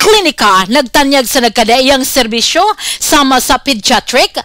Klinika nagtanyag sa nagkadaiyang serbisyo sama sa pediatric,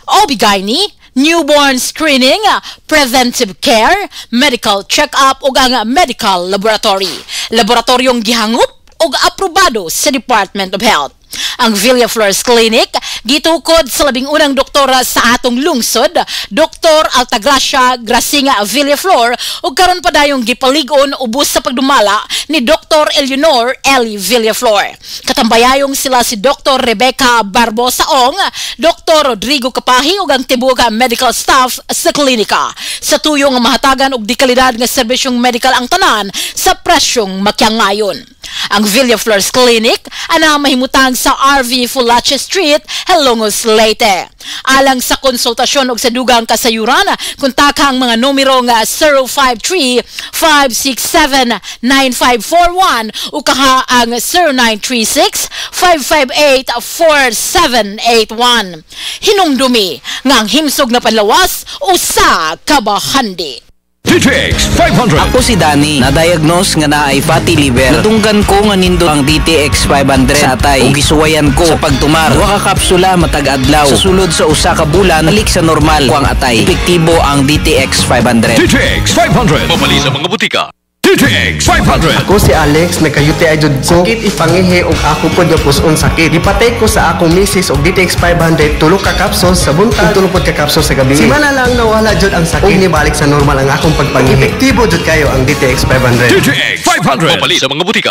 OB-GYN, newborn screening, preventive care, medical check-up ug ang medical laboratory. Laboratoryong gihangup ug aprobado sa Department of Health. Ang Villaflores Clinic gitukod sa labing unang doktora sa atong lungsod, Dr. Altagracia Gracinga Villaflor, ug karon pa dayong gipalig-on ubos sa pagdumala ni Dr. Eleanor Eli Villaflor. Katambayayong sila si Dr. Rebecca Barbosaong, Dr. Rodrigo Kapahi ug ang tibuok medical staff sa klinika. Sa tuyong mahatagan og dekalidad nga serbisyong medical ang tanan sa presyong makyangayon. Ang Villaflores Clinic ana mahimutang sa RV Fulache Street, Helongos, Leyte. Alang sa konsultasyon ug sa dugang kasayuran, kontakha ang mga numero nga 053-567-9541 o kaha ang 0936-558-4781. Hinumdumi nga ang himsog na panlawas usa ka bahandi. DTX 500. Ako si Danny, na-diagnose nga na ay fatty liver. Natunggan ko nga nindo ang DTX 500 sa atay. Ug gisuwayan ko sa pagtumar. Duha ka kapsula matag adlaw. Sa sulod sa usa ka bulan, balik sa normal ko ang atay. Epektibo ang DTX 500. DTX 500. Mapali sa mga butika. DTX 500. Ako si Alex, nagka-UTI jud ko. Sakit ipangihi og ako pod nga puson sakit. Ipatay ko sa akong misis og DTX 500 tulo ka kapsul sa buntag, tulo pod ka kapsul sa gabi. Simana lang nawala jud ang sakit. Ug nibalik sa normal ang akong pagpangihi. Epektibo jud kayo ang DTX 500. DTX 500. Mapali sa mga butika.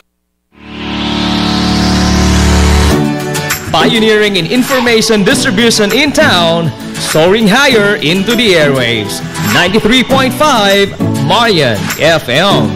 Pioneering in information distribution in town, soaring higher into the airwaves. 93.5 Marian FM.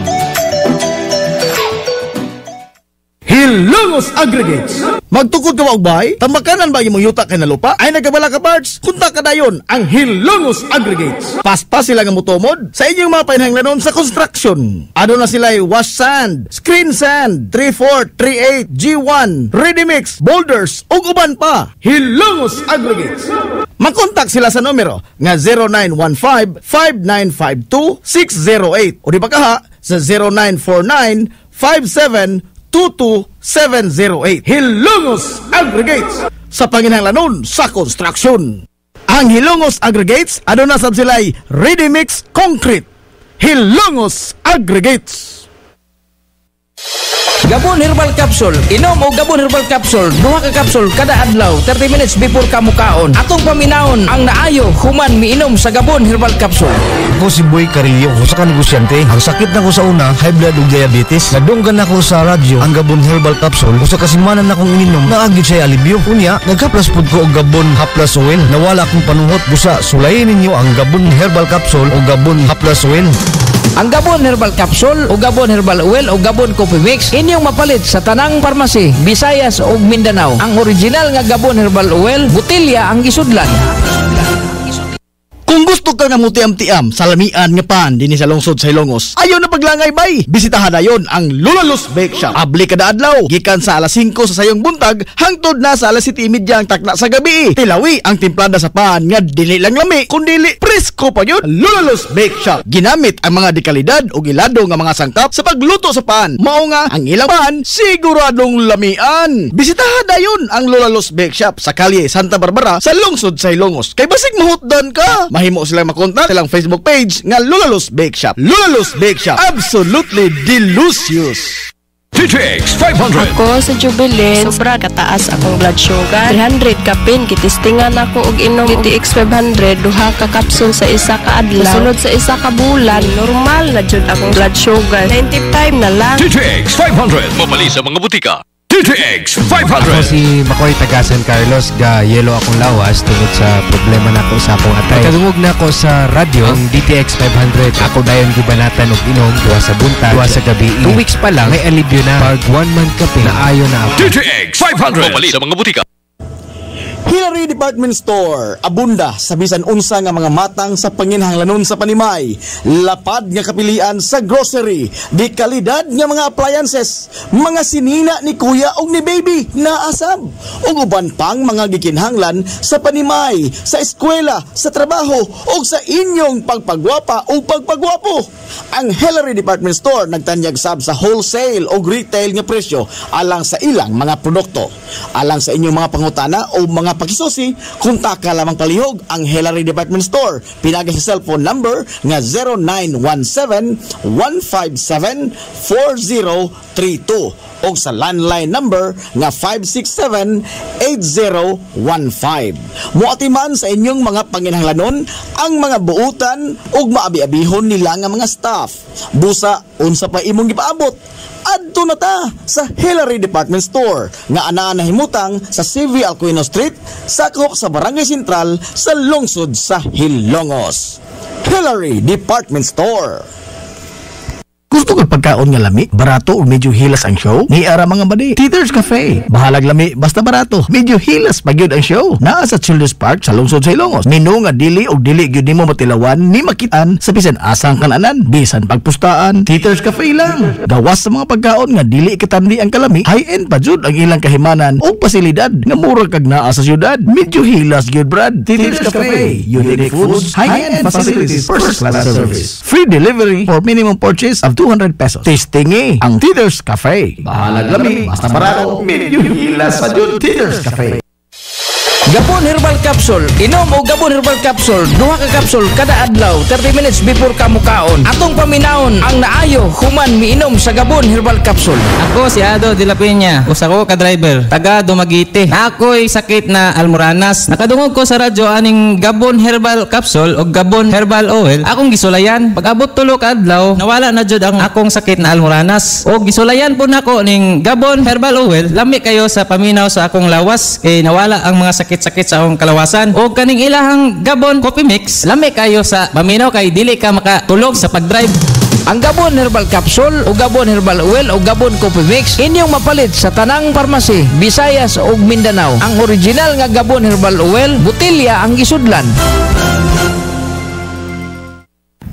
Hilongos Aggregates. Magtukod ka og bay? Tambakanan ba imong yuta kay na lupa? Ay nagabala ka parts? Kunta ka dayon ang Hilongos Aggregates. Paspas sila nga motomod sa inyong mga panahanglanon sa construction. Ano na sila wash sand, screen sand, 3/4, 3/8, G1, ready mix, boulders ug uban pa. Hilongos Aggregates. Makontak sila sa numero nga 0915-5952-608 o di ba kaha sa 0949-5722-708. Hilongos Aggregates sa panginahanglanon sa construction. Ang Hilongos Aggregates ano na sab sila'y ready mix concrete. Hilongos Aggregates. Gabon Herbal Capsule. Inom o Gabon Herbal Capsule. Duha ka capsule kada adlaw 30 minutes before ka mukaon. Atong paminahon ang naayo human miinom sa Gabon Herbal Capsule. Ako si Boy Carillo, usa ka negosyante. Ang sakit na ko sa una, high blood ug diabetes. Nadunggan ako sa radyo ang Gabon Herbal Capsule. Usa ka semana na akong ininom, naagid siya alibyo. Unya, nagkaplas pud ko og Gabon Haplas Oil. Nawala akong panuhot. Busa, sulayin ninyo ang Gabon Herbal Capsule o Gabon Haplas Oil. Ang Gabon Herbal Capsule o Gabon Herbal Oil o Gabon Coffee Mix inyong mapalit sa tanang parmasi, Visayas ug Mindanao. Ang original nga Gabon Herbal Oil, butilya ang isudlan. Kung gusto ka nga mutiam-tiam sa lamian nga pan dinhi sa lungsod sa Hilongos, ayaw na paglangay bay. Bisitahan dayon ang Lulalos Bake Shop. Abli kada adlaw, gikan sa alas 5 sa sayong buntag hangtod na sa alas 7:30 ang takna sa gabi. Tilawi ang timplada sa pan nga dili lang lami, kundi presko pa yun. Lulalos Bake Shop. Ginamit ang mga dekalidad o ilado nga mga sangkap sa pagluto sa pan. Mao nga ang ilang pan siguradong lamian. Bisitahan dayon ang Lulalos Bake Shop sa kalye Santa Barbara sa lungsod sa Hilongos. Kay basig mahutdan ka, mahimo silang makontak silang Facebook page nga Lulalos Bake Shop. Lulalos Bake Shop, absolutely delicious. DTX 500. Ako sa Jubilee, sobra kataas akong blood sugar. 300 kapin, kitistingan ako og inom DTX 500, duha ka kapsul sa isa ka adlaw. Sunod sa isa ka bulan, normal na jud akong blood sugar. 95 na lang. DTX 500. Mapali sa mga butika. DTX 500. Ako si Makoy taga San Carlos, ga yelo akong lawas tungod sa problema nako sa akong atay. Kadungog na ako sa radyo ang DTX 500. Ako dayon gibanatan og inom duha sa buntag, duha sa gabi. 2 weeks pa lang may alibyo na. Pag 1 month kape na ayo na ako. DTX 500. Mapali sa mga butika. Hillary Department Store, abunda sa bisan unsa nga mga matang sa panginhanglanon sa panimay, lapad nga kapilian sa grocery, di kalidad nga mga appliances, mga sinina ni kuya og ni baby na asab, ug uban pang mga gikinhanglan sa panimay, sa eskwela, sa trabaho ug sa inyong pagpagwapa o pagpagwapo. Ang Hillary Department Store nagtanyag sab sa wholesale o retail nga presyo alang sa ilang mga produkto. Alang sa inyong mga pangutana o mga pakisusi, kontak ka lamang palihog ang Hillary Department Store. Pinagi sa cellphone number nga 0917-157-4032 o sa landline number nga 567-8015. Muatiman sa inyong mga panginhanglanon ang mga buutan o maabi-abihon nila nga mga staff. Busa, unsa pa imong gipaabot? Adto na ta sa Hillary Department Store nga anaa nahimutang sa CV Alcuino Street, sakop sa Barangay Sentral sa lungsod sa Hilongos. Hillary Department Store. Gusto ko pagkaon nga lami, barato o medyo hilas ang show? Ni ara mga badi. Tito's Cafe. Bahalag lami, basta barato. Medyo hilas pagyud ang show. Naa sa Children's Park sa lungsod sa Ilongos. Mino nga dili og dili gyud nimo matilawan ni makitaan sa bisan asang kananan, bisan pagpustaan. Tito's Cafe lang. Gawas sa mga pagkaon nga dili kitandi ang kalami, high-end pa jud ang ilang kahimanan o pasilidad nga mura kag naa sa syudad. Medyo hilas gyud brad. Tito's Cafe. Unique foods, high-end facilities, first class service. Free delivery for minimum purchase of 200 pesos. Tasting ang Tito's Cafe. Bahalag lami, basta barato, medyo hilas sa jud. Tito's Cafe. Gabon Herbal Capsule. Inom o Gabon Herbal Capsule. Duha ka capsule kada adlaw 30 minutes before ka mukaon. Atong paminawon ang naayo human miinom sa Gabon Herbal Capsule. Ako si Ado de la Peña. Usa ko ka driver. Taga Dumaguete. Ako'y sakit na almoranas. Nakadungog ko sa radyo aning Gabon Herbal Capsule o Gabon Herbal Oil. Akong gisulayan. Pag-abot tulo ka adlaw, nawala na jud ang akong sakit na almoranas. O gisulayan po nako ning Gabon Herbal Oil. Lami kayo sa paminaw sa akong lawas. Nawala ang mga sakit sa akong kalawasan o kaning ilahang Gabon Coffee Mix lami kayo sa paminaw kay dili ka makatulog sa pagdrive. Ang Gabon Herbal Capsule o Gabon Herbal Oil o Gabon Coffee Mix inyong mapalit sa tanang parmasi Visayas ug Mindanao. Ang original nga Gabon Herbal Oil botelya ang gisudlan.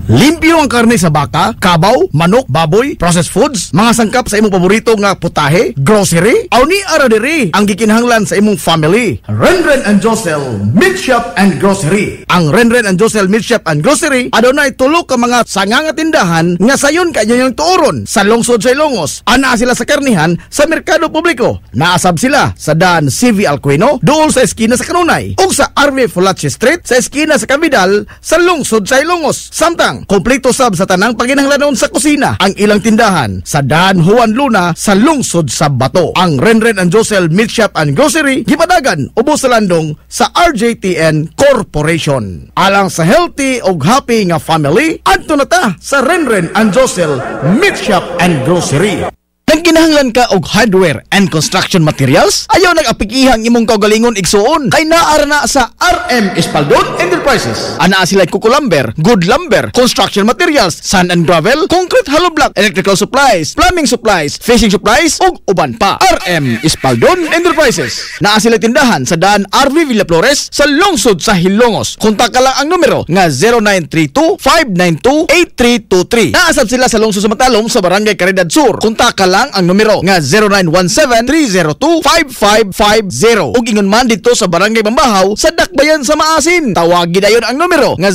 Limpyo ang karne sa baka, kabaw, manok, baboy, processed foods, mga sangkap sa imong paborito nga putahe, grocery, aw ni ara diri ang gikinahanglan sa imong family. Renren and Josel Meat Shop and Grocery. Ang Renren and Josel Meat Shop and Grocery adunay tulo ka mga sanga nga tindahan nga sayon kay inyong tuoron sa lungsod sa Ilongos. Ana sila sa karnihan sa merkado publiko. Naasab sila sa daan CV Alcuino duol sa eskina sa Kanunay ug sa RV Fulache Street sa eskina sa Cabidal sa lungsod sa Ilongos. Samtang kompleto sab sa tanang panginahanglanon sa kusina ang ilang tindahan sa daan Juan Luna sa lungsod sa Bato. Ang Renren and Josel Meat Shop and Grocery gipadagan ubos sa landong sa RJTN Corporation. Alang sa healthy ug happy nga family, adto na ta sa Renren and Josel Meat Shop and Grocery. Nagkinahanglan ka og hardware and construction materials? Ayaw nag-apikihang imong kaugalingon igsuon kay naara na sa RM Espaldon Enterprises. Ana sila kuko lumber, good lumber, construction materials, sand and gravel, concrete hollow block, electrical supplies, plumbing supplies, fishing supplies ug uban pa. RM Espaldon Enterprises. Naa sila tindahan sa daan RV Villaflores sa lungsod sa Hilongos. Kontak ka lang ang numero nga 0932-592-8323. Naasab sila sa lungsod sa Matalom sa Barangay Caridad Sur. Kontak ka lang ang numero nga 0917-302-5550. Ug ingon man dito sa Barangay Mambahaw sa Dakbayan sa Maasin. Tawagin dayon ang numero nga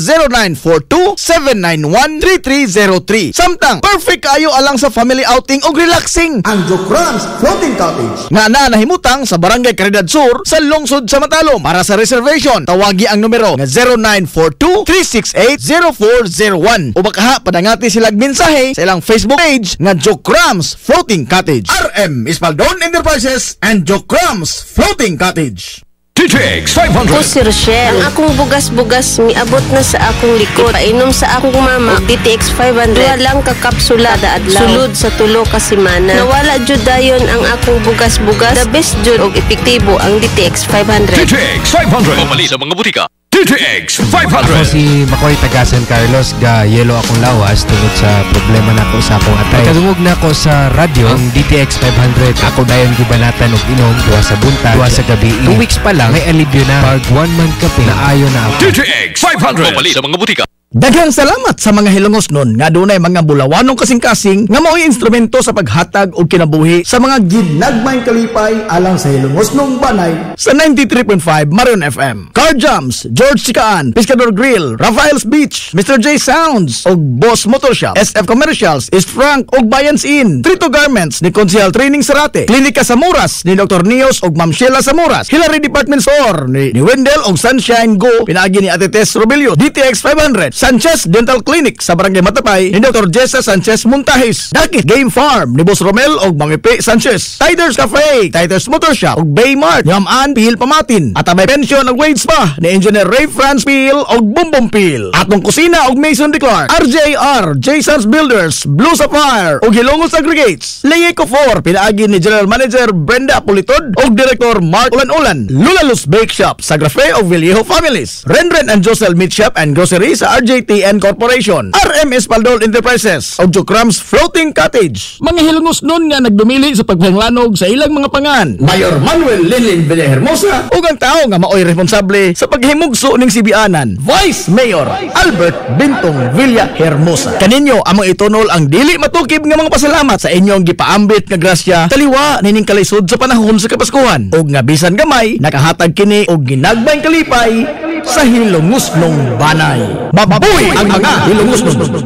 0942-791-3303. Samtang perfect kayo alang sa family outing ug relaxing. Ang Jokrans Floating Cottage nga nahimutang sa Barangay Caridad Sur sa lungsod sa Matalom. Para sa reservation, tawagi ang numero nga 0942-368-0401. O baka padangati silang mensahe sa ilang Facebook page nga Jokrans Floating Cottage. RM Espaldon Enterprises and Jokrams Floating Cottage. TTX 500. O si Rochelle, ang akong bugas-bugas miabot na sa akong likod. Painom sa akong mama og DTX 500. Duha lang ka kapsula kada adlaw. Sulod sa tulo ka semana. Nawala jud dayon ang akong bugas-bugas. The best jud og epektibo ang DTX 500. TTX 500. Pamali sa mga butika. DTX Ako 500. si Makoy taga San Carlos, ga yelo akong lawas tungod sa problema nako sa akong atay. Kadungog na ako sa radyo ang DTX 500. Ako dayon gibanatan og inom duha sa buntag, duha sa gabi. 2 weeks pa lang may alibyo na. Pag 1 month kape na ayo na ako. DTX 500. Mapali sa mga butika. Daghang salamat sa mga hilongos nun nga dunay mga bulawanong kasing-kasing nga mao'y instrumento sa paghatag og kinabuhi sa mga ginagmayng kalipay alang sa hilongos nung banay sa 93.5 Marion FM. Car Jams, George Chikaan, Pescador Grill, Rafael's Beach, Mr. J Sounds og Boss Motor Shop, SF Commercials, East Frank og Bayans Inn, Trito Garments ni Konsehal Training Sarate, Klinika Samuras ni Dr. Nios og Ma'am Sheila Samuras, Hillary Department Store ni Wendell og Sunshine Go pinaagi ni Ate Tess Robelio, DTX 500, Sanchez Dental Clinic sa Barangay Matapay ni Dr. Jessa Sanchez Montahis, Dakit Game Farm ni Boss Romel og Mangipi Sanchez, Tiders Cafe, Tiders Motor Shop og Baymart ni Ma'am Ann Pihil Pamatin, at may pension og wage pa ni Engineer Ray Franz Pihil og Bumbong Pihil, atong kusina og Mason de Clark, RJR, Jason's Builders, Blue Sapphire og Hilongos Aggregates, Leyeco 4 pinaagi ni General Manager Brenda Pulitod og Director Mark Ulan-Ulan, Lulalus Bake Shop sa Grafe og Vallejo Families, Renren and Josel Meat Shop and Grocery sa RJTN Corporation, RMS Paldol Enterprises og Jokrams Floating Cottage. Mga hilongos nun nga nagdumili sa pagpanglanog sa ilang mga pangan, Mayor Manuel Lilin Villahermosa ug ang tao nga maoy responsable sa paghimugso ning Sibianan, Vice Mayor Albert Bintong Villahermosa. Kaninyo among itunol ang dili matukib nga mga pasalamat sa inyong gipaambit nga grasya taliwa nining kalisod sa panahon sa Kapaskuhan ug nga bisan gamay nakahatag kini og ginagbayng kalipay sa hilongos nung banay. Mabuhay ang mga hilongos nung.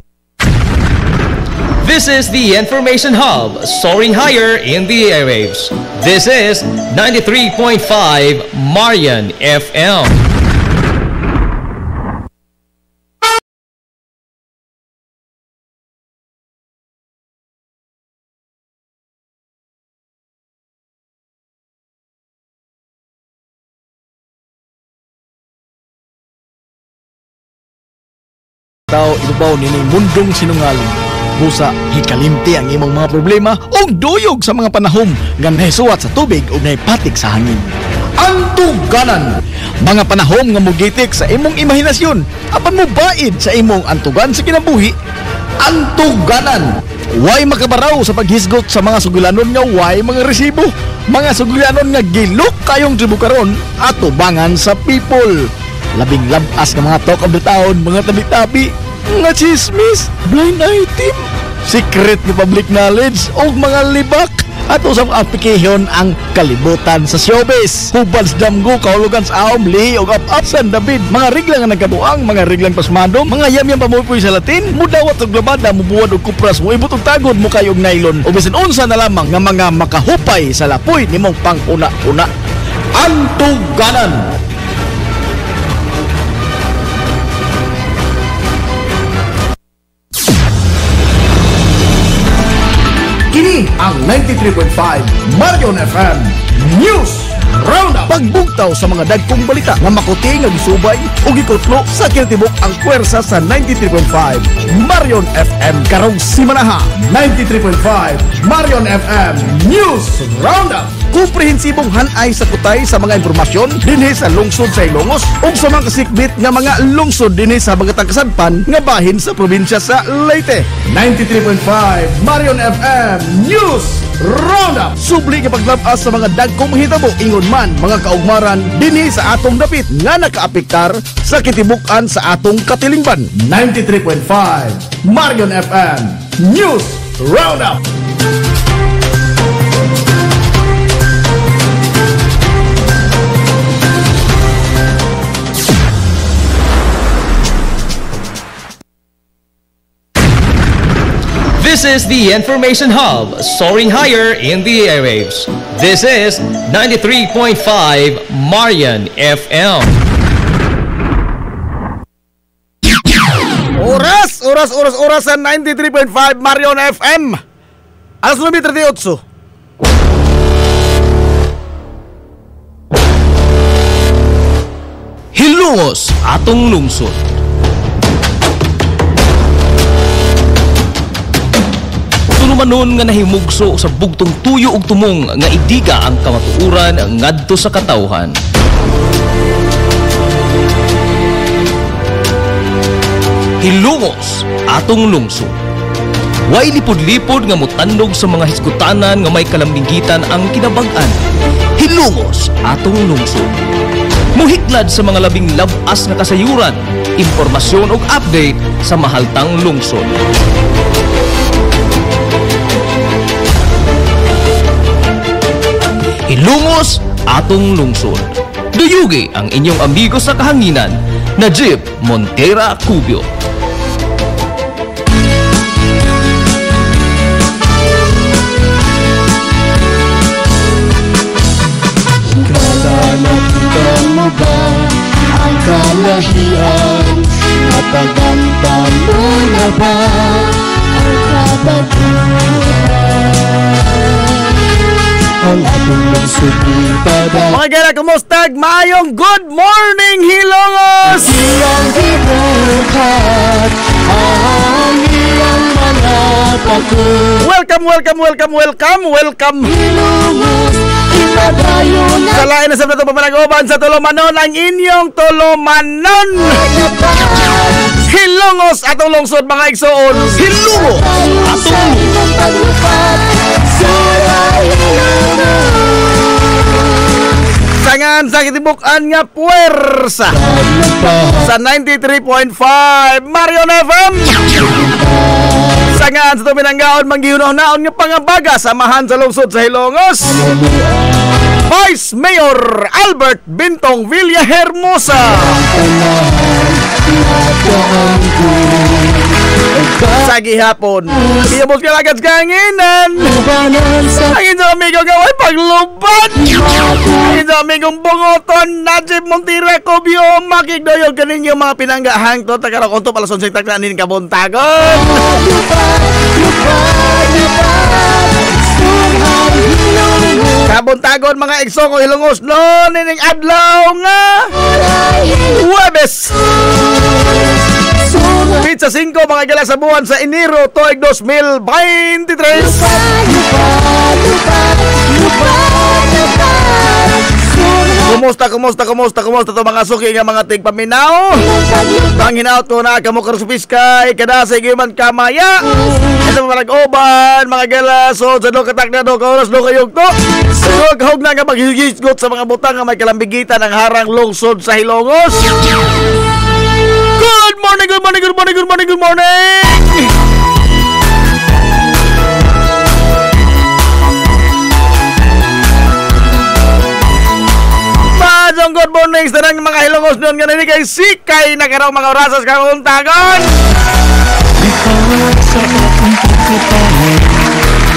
This is the Information Hub, soaring higher in the airwaves. This is 93.5 Marian FM. Tao ibabaw nining mundong sinungaling. Busa hikalimti ang imong mga problema o duyog sa mga panahom nga nahisuwat sa tubig o nahipatik sa hangin. Ang tuganan, mga panahom nga mugitik sa imong imahinasyon apan mo baid sa imong antugan sa kinabuhi. Ang tuganan, way makabaraw sa paghisgot sa mga sugulanon nga way mga resibo, mga sugulanon nga gilok kayong tribukaron at tubangan sa people. Labing labas ng mga talk of the town, mga tabi-tabi, mga chismis, blind item, secret ni public knowledge o mga libak at usang application ang kalibutan sa showbiz. Hubad sa damgo, kahulugan sa aom, lihi o up-upsan David, mga reglang nga nagkabuang, mga reglang pasmado, mga yam-yam pamupoy sa Latin, mudawat og labada, mubuwad og kupras, mo ibutog tagod mo kayong nylon o bisan unsa na lamang nga mga makahupay sa lapoy nimong pang-una-una. Ang tuganan. Kini ang 93.5 Marion FM News Roundup. Pagbugtaw sa mga dagkong balita nga makuti nga gisubay o gikutlo sa kinatibok ang puwersa sa 93.5 Marion FM karong simanaha. 93.5 Marion FM News Roundup. Komprehensibong hanay sa kutay sa mga impormasyon dinhi sa lungsod sa Ilongos ug sa mga kasikbit nga mga lungsod dinhi sa Bagatang Kasadpan nga bahin sa probinsya sa Leyte. 93.5 Marion FM News Roundup. Subli nga paglabas sa mga dagkong mahitabo ingon man mga kaugmaran dinhi sa atong dapit nga nakaapektar sa kitibukan sa atong katilingban. 93.5 Marion FM News Roundup. This is the Information Hub, soaring higher in the airwaves. This is 93.5 Marian FM. Oras sa 93.5 Marion FM. Alas 9:38. Hilongos atong lungsod. Manon nga nahimugso sa bugtong tuyo ug tumong nga idiga ang kamatuuran ngadto sa katawhan. Hilungos atong lungsod. Way lipod-lipod nga mutandog sa mga hiskutanan nga may kalambigitan ang kinabag-an. Hilungos atong lungsod. Muhiklad sa mga labing labas nga kasayuran, impormasyon ug update sa mahaltang lungsod. Hilungos atong lungsod. Duyugi ang inyong amigo sa kahanginan, Najib Montera Cubio. Nakita mo ba ang kalahian? Napaganda mo na ba ang kabaguhan? Ang ating nagsulitada. Mga gala, kumusta? Mayong good morning, Hilongos! Iyang hinukat ang iyang mga pagod. Welcome! Hilongos, ipadayo na. Salain na sa nato pamanagoban sa Tolomanon ang inyong Tolomanon. Hilongos atong lungsod, mga igsoon. Hilongos atong sangan sa kitibukan nga puwersa sa 93.5 Marion FM. Sangan sa tuminanggaon manggihunahon nga pangabaga samahan sa lungsod sa Hilongos, Vice Mayor Albert Bintong Villahermosa. Sa gihapon, iyabot ka lagad kanginan. Ang inyong amigo gaway paglubad. Ang inyong amigong bungoton, Najib Montera Cubio. Makigdoyog kanin yung mga pinanggahang to. Takarang konto palason sa taknanin kabuntagon. Kabuntagon mga igso ko Hilongos no nining adlaw nga Huwebes Pizza 5 mga gala sa buwan sa Enero tuig 2023. Kumusta to mga suki nga mga tigpaminaw. Ang hinaut ko na kamo karusupis kay kada sa giman kamaya. Ito mga nag-oban mga gala so sa do katak na do kauras do kayog to. So kahog na nga maghigisgot sa mga butang nga may kalambigitan ang harang lungsod sa Hilongos. Good morning. Majong good morning sa nang mga Hilongos noon nga nini kay sikay na karaw mga orasas kauntagon.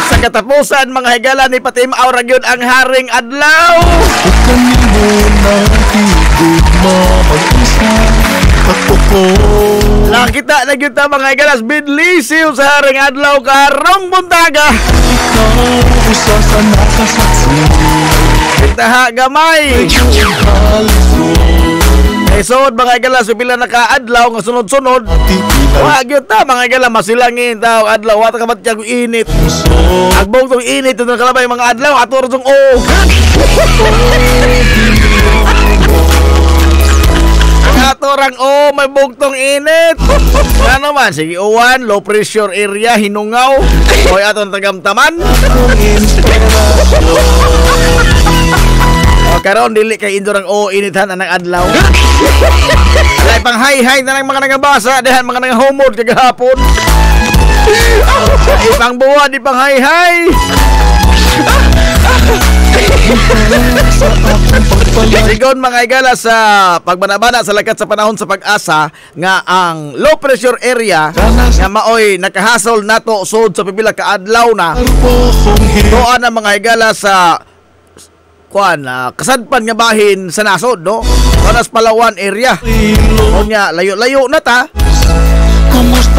Sa katapusan mga higala ni Patim Aura gyud ang haring adlaw. Nakita na gyud ta mga higalas bidlisiw sa haring adlaw karong buntaga. Taha gamay. Isod mga igala so pila naka-adlaw nga sunod-sunod. Wa gyud ta mga igala masilangin taw adlaw wa ta kabat kag init. Agbog tong init tong kalabay mga adlaw ato ra tong Atorang may bugtong init. Ano man sige uwan low pressure area hinungaw. Oy aton tagamtaman. Karon dili kay indurang inithan anang adlaw. Alay pang hay na lang mga nangabasa dehan mga nangahumod kagahapon. Ipang buwan ipang hay. Sigon mga igala sa pagbanabana sa lakat sa panahon sa pag-asa nga ang low pressure area nga maoy nakahasol nato sud sa pipila ka adlaw na. Tuan ang mga igala sa kasadpan nga bahin sa nasod no. Kanas Palawan area. Unya layo-layo na ta.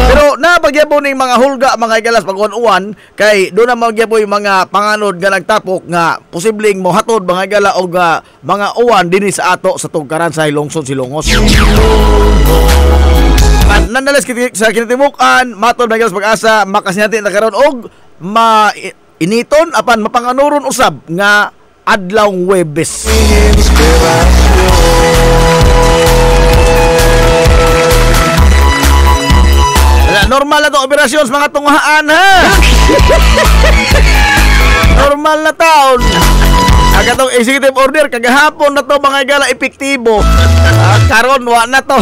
Pero nabagyabo ning mga hulga mga igalas pag-uwan kay do na magyabo yung mga panganod nga nagtapok nga posibleng mohatod mga igala og mga uwan dinhi sa ato sa tugkaran sa Hilongson Silongos. Nonetheless sa kinatibukan matod mga igalas pag-asa makasinati na karon og initon apan mapanganuron usab nga adlaw Huwebes. Normal na to operasyon sa mga tunghaan ha. Normal na taon. Agatong executive order kagahapon na to mga gala epektibo. Karon wa na to.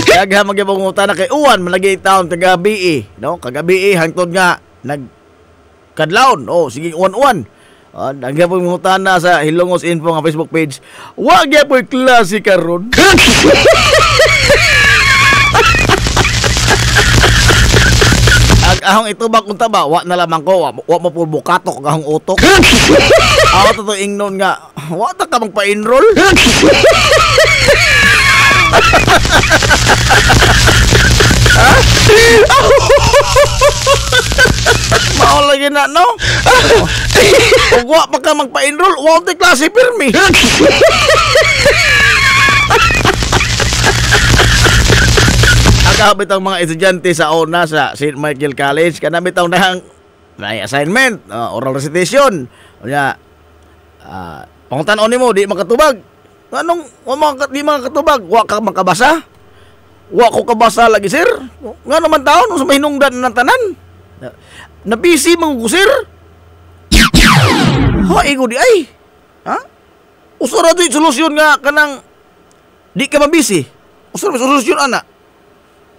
Kaya magyabangutan na kay uwan malagi taon kagabi no? Kagabi hangtod nga nagkadlawon. Sige uwan-uwan. Nagyabangutan na sa Hilongos Info nga Facebook page. Wa gyapon klase karon. Ahong itubak unta ba wa na lamang ko wa mo pud bukatok ahong utok. Aw to ingnon nga wa ta ka magpa-enroll. Mao lagi na no. Ug wa pa ka magpa-enroll wa ta klase pirmi. Agabit ang mga estudyante sa una sa St. Michael College kanabit ang nahang may assignment, oral recitation. Unya pangutan-on nimo di makatubag. Anong di makatubag? Wa ka makabasa? Wa ko kabasa lagi sir. Nga naman taon sa mahinungdan ng tanan. Na busy mga sir. Ha igo di ay. Ha? Usara to solusyon nga kanang di ka mabisi. Usara solusyon ana.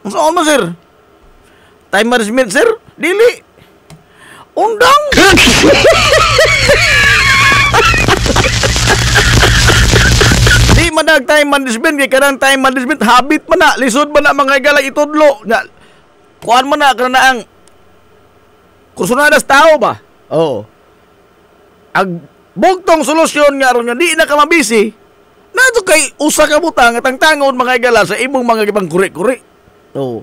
Saan mo, sir? Time management, sir? Dili. Undang. Di madag time management. Kaya kanang time management, habit man na. Lisod man na mga galang itudlo. Kuhaan man na, kanang ang kursunadas tao ba? Oo. Ang bugtong solusyon nga ron nga, di na ka mabisi. Na ito kay usa ka butang at ang tangon mga gala sa imong mga ibang kuri-kuri. O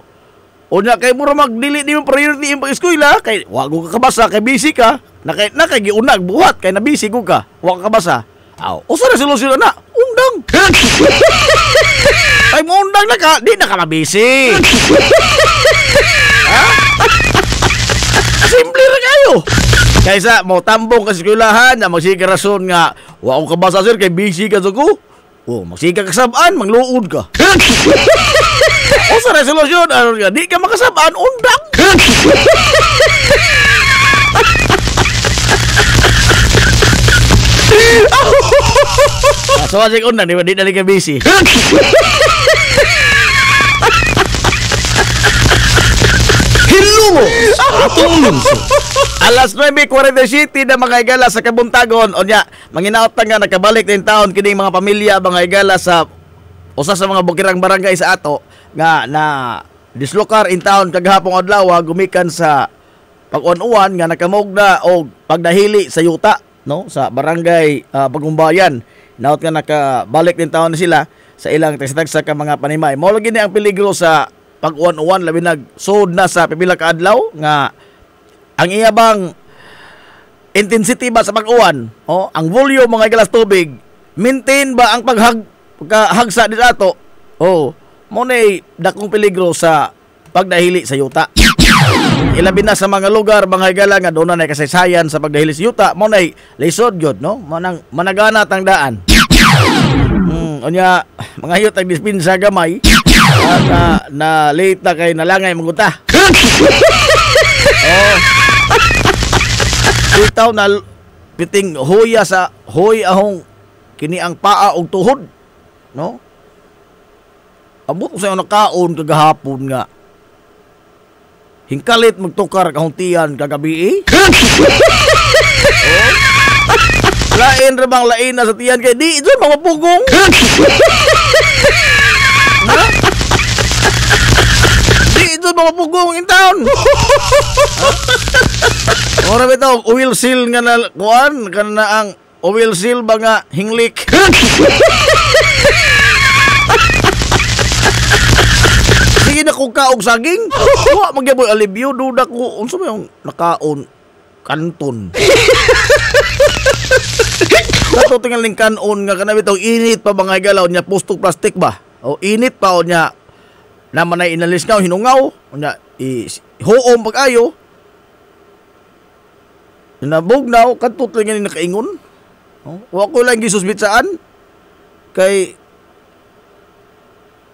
nya kay mura magdili di mo priority yung pag-eskwela kay wa ko kabasa kay busy ka na kay giunag buhat kay na busy ko ka wa ka kabasa. Usa na solusyon na undang. Ay mo undang na ka di na ka mabisi. Ha? Simple ra kayo. Kaysa mo tambong ka sa eskwelahan na magsiga rason nga wa ko kabasa sir kay busy ka ko. Magsiga ka sabaan mangluod ka. O sa resolusyon, di ka makasabaan, undang. So, asik undang, di dali ka busy. Hilungos, atong lungsod. Alas 9:47 na mga igala sa Kabuntagon. O nya, manginaot nga nakabalik din taon kining mga pamilya, mga igala sa usa sa mga bukirang barangay sa ato nga na dislokar in town kagahapong adlaw gumikan sa pag-uwan nga nakamugna og pagdahili sa yuta no sa barangay Bagumbayan. Naot nga nakabalik din taon sila sa ilang tagsa ka mga panimay. Mao lagi ni ang peligro sa pag-uwan labi nagsud na sa pipila ka adlaw nga ang iyabang intensity ba sa pag-uwan ang volume mga galas tubig maintain ba ang paghagsa dito ato mo na'y dakong peligro sa pagdahili sa yuta. Ilabi na sa mga lugar, mga higala nga doon na kasaysayan sa pagdahili sa yuta, mo na'y lisod yun, no? Managana tang daan. Onya, mga yut ang dispinsa gamay, na late na kay nalangay magunta. Itaw na piting huya sa huy ahong kini ang paa og tuhod, no? Abot ko sa nakaon kagahapon nga. Hingkalit magtukar kahuntian kagabi. Lain ra bang lain na sa tiyan kay di ito mga pugong. Di ito mga pugong in town. Ora bitaw oil seal nga na kuan kana ang oil seal ba nga hinglik. Sige na kong kaog saging. Wa magyaboy alibyo duda ko unsa may nakaon kanton. Kato tingal ning kanon nga kana bitaw init pa mga galaw nya pustog plastic ba. O init pa o nya naman ay inalis nga hinungaw o nya huom pag-ayo. Nabugnaw kantot lang ni nakaingon. Wa ko lang gisusbit saan kay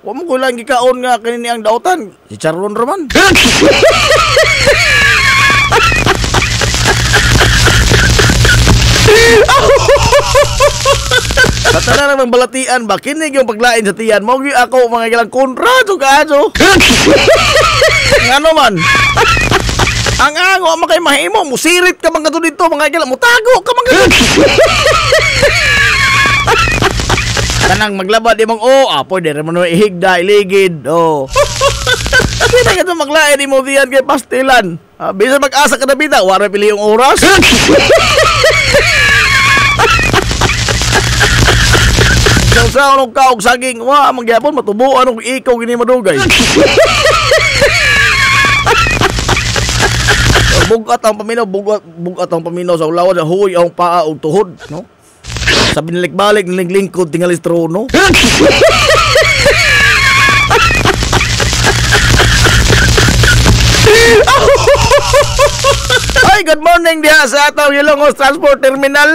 Wa mo ko lang gikaon nga kanini ang dautan. Si Charlon Roman. Katana lang balatian ba kinig yung paglain sa tiyan mo gyud ako mga gilang kontrado kaso. Ngano man? Ang ango makay mahimo musirit ka mga dito mga gilang mutago ka mga. Kanang maglaba di mong pwede ra man ihigda iligid. Kita ka maglain di mo diyan kay pastilan. Bisa mag-asa ka na bita wala pili yung oras. Sa anong kaog saging, magyapon matubuan og ikaw gini madugay. Bugat ang paminaw sa ulawan sa huy ang paa og tuhod, no? Sa binalik-balik nilinglingkod tingali sa trono. Ay, good morning diha sa atong Ilongos Transport Terminal,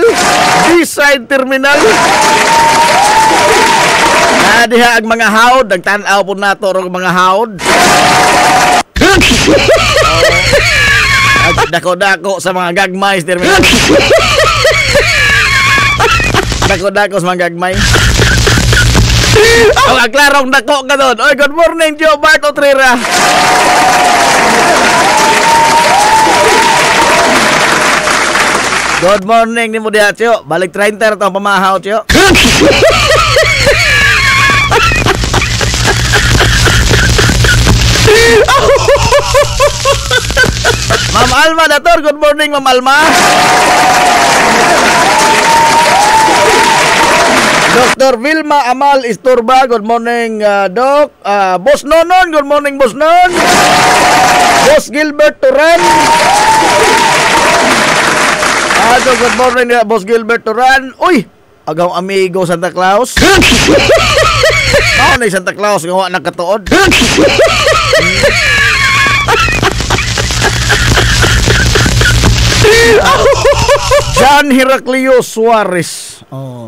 B-side Terminal. Diha ang mga haod, nagtanaw po nato ang mga haod. Dako-dako sa mga gagmay sa terminal. Dako-dako sa mga gagmay. Ang aklarong dako ka doon. Oy, good morning, Joe Bart Otrera. Good morning ni mo diha, Tio. Balik 30 na itong pamahaw, Tio. Ma'am Alma, Dator. Good morning, Ma'am Alma. Dr. Vilma Amal Isturba. Good morning, Doc. Boss Nonon. Good morning, Boss Non. Boss Gilbert Turan. Good morning, Boss Gilbert Turan. Uy, agaw amigo Santa Claus. Ano na Santa Claus gawa nakatuod. John Heraclio Suarez.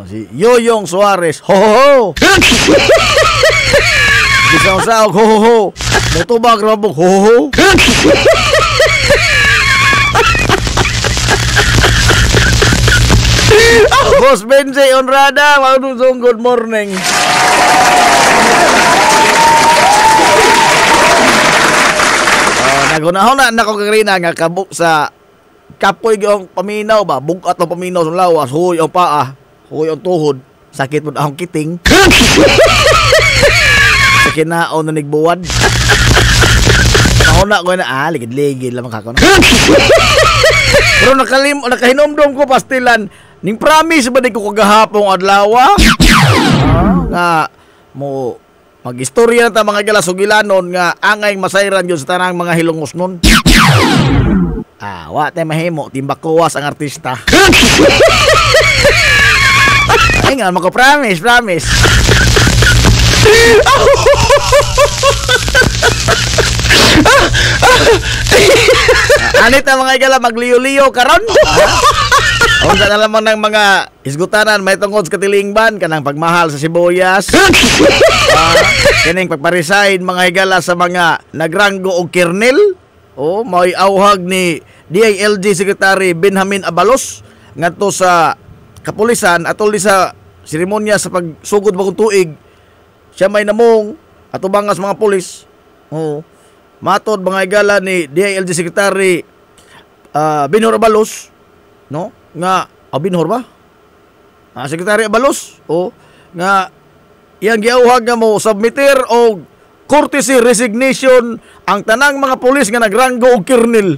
Si Yoyong Suarez. Ho ho ho. Bisang saog ho ho ho. Mutubag rabog ho ho ho. Boss Benze Onrada, magdudong good morning. Nagunahon na nako kagrina nga kabuk sa kapoy yung paminaw ba, bugat ang paminaw sa lawas, huy ang paa, huy ang tuhod, sakit mo akong kiting. Sa kinaon na nigbuwad. Nauna ko na, ligid-ligid lamang kako na. Pero nakahinomdom ko pastilan, ning promise ba di ko kagahapong adlawa? Nga mo mag-istorya na ta mga galasugilanon nga angay masayran yun sa tanang mga hilongos nun. Wa tayo mahimo, timbak kuwas ang artista. Ay nga, mako-promise. Anit ang mga igala, magliyo-liyo karon. O sa nalamang ng mga isgutanan, may tungkod sa katilingban, kanang pagmahal sa sibuyas. Kining pagparisahin mga higala sa mga nagranggo o kernel. May auhag ni DILG Secretary Benjamin Abalos ngadto sa kapulisan atol sa seremonya sa pagsugod bagong tuig. Siya may namong atubangas mga pulis. Matod mga higala ni DILG Secretary Binhor Abalos, no? Nga Binhor ba? Secretary Abalos, nga iyang giauhag nga mo submitter og courtesy resignation ang tanang mga pulis nga nagranggo og kernel.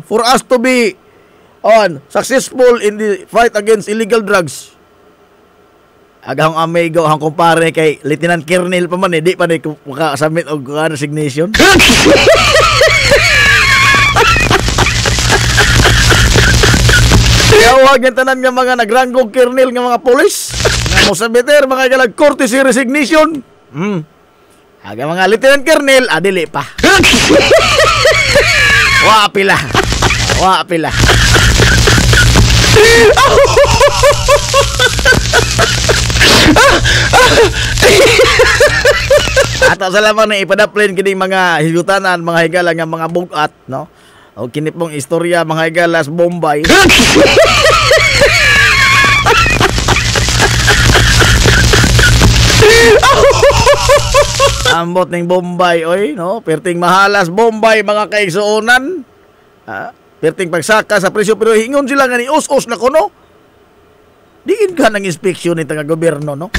For us to be successful in the fight against illegal drugs. Agahong amigo ang kumpare kay Lieutenant Kernel pa man di pa ni makasubmit og resignation. Iawag yung tanan nga mga nagranggo og kernel nga mga pulis. Mo submitter mga galag courtesy resignation. Aga mga Lieutenant Kernel adili pa. Wa pila. Ato sa lamang na ipadaplin kining mga higutanan, mga higala nga mga bugat, no? O kini pong istorya mga higalas Bombay. Ambot ning Bombay, oy, no? Perting mahalas Bombay mga kaigsuonan. Perting pagsaka sa presyo pero hingon sila nga ni us-us na kuno. Diin ka ng inspeksyon ni taga gobyerno, no?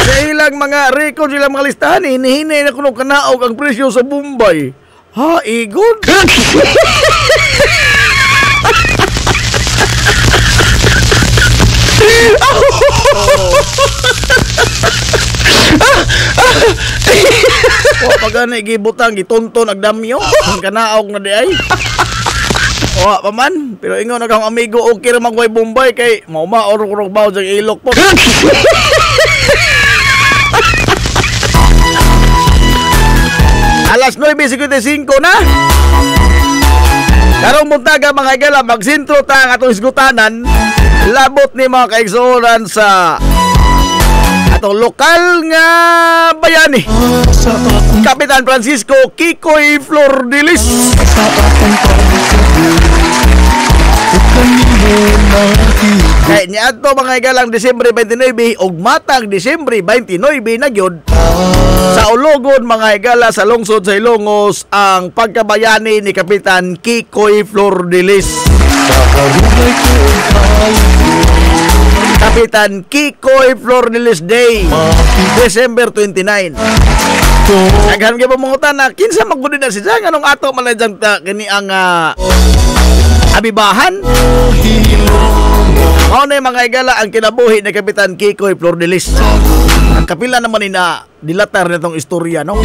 Sa ilang mga record, ilang mga listahan, hinihinay na kuno kanaog ang presyo sa Bombay. Ha, igod? Pagana gibutang gitonton ag damyo ang kanaog na di ay. Wa pa man, pero ingon akong amigo okay ra magway Bombay kay mauma-orok-orok baw sa ilok po. Alas 9:55 na. Karong buntaga mga higala, magsintro ta ang atong isgutanan. Labot ni mga kaigsuonan sa atong lokal nga bayani. Kapitan Francisco Kikoy Flordilis. Kaya niya ato mga higalang Disyembre 29 ug matang Disyembre 29 na gyud. Sa Ulugon mga higala sa lungsod sa Ilongos ang pagkabayani ni Kapitan Kikoy Flordilis. Kapitan Kikoy Flordilis Day, December 29. Naghan gyud pamungutan na kinsa magudin na siya nganong ato man dyan kini ang abibahan. Mao na mga higala ang kinabuhi ni Kapitan Kikoy Flordilis. Ang kapila naman ni na dilatar na itong istorya, no?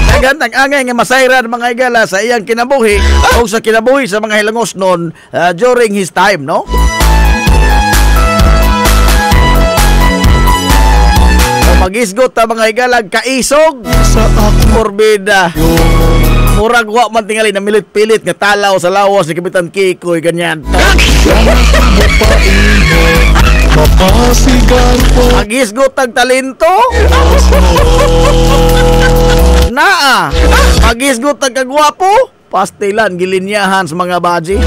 Nagantang angay nga masayran mga higala sa iyang kinabuhi o sa kinabuhi sa mga Hilongos noon during his time, no? Magisgot ta mga higalag kaisog Morbida. Murag wa man tingali na milit-pilit nga talaw sa lawas ni Kapitan Kikoy ganyan. Magisgot tag talento. Naa. Magisgot tag kagwapo. Pastilan gilinyahan sa mga baji.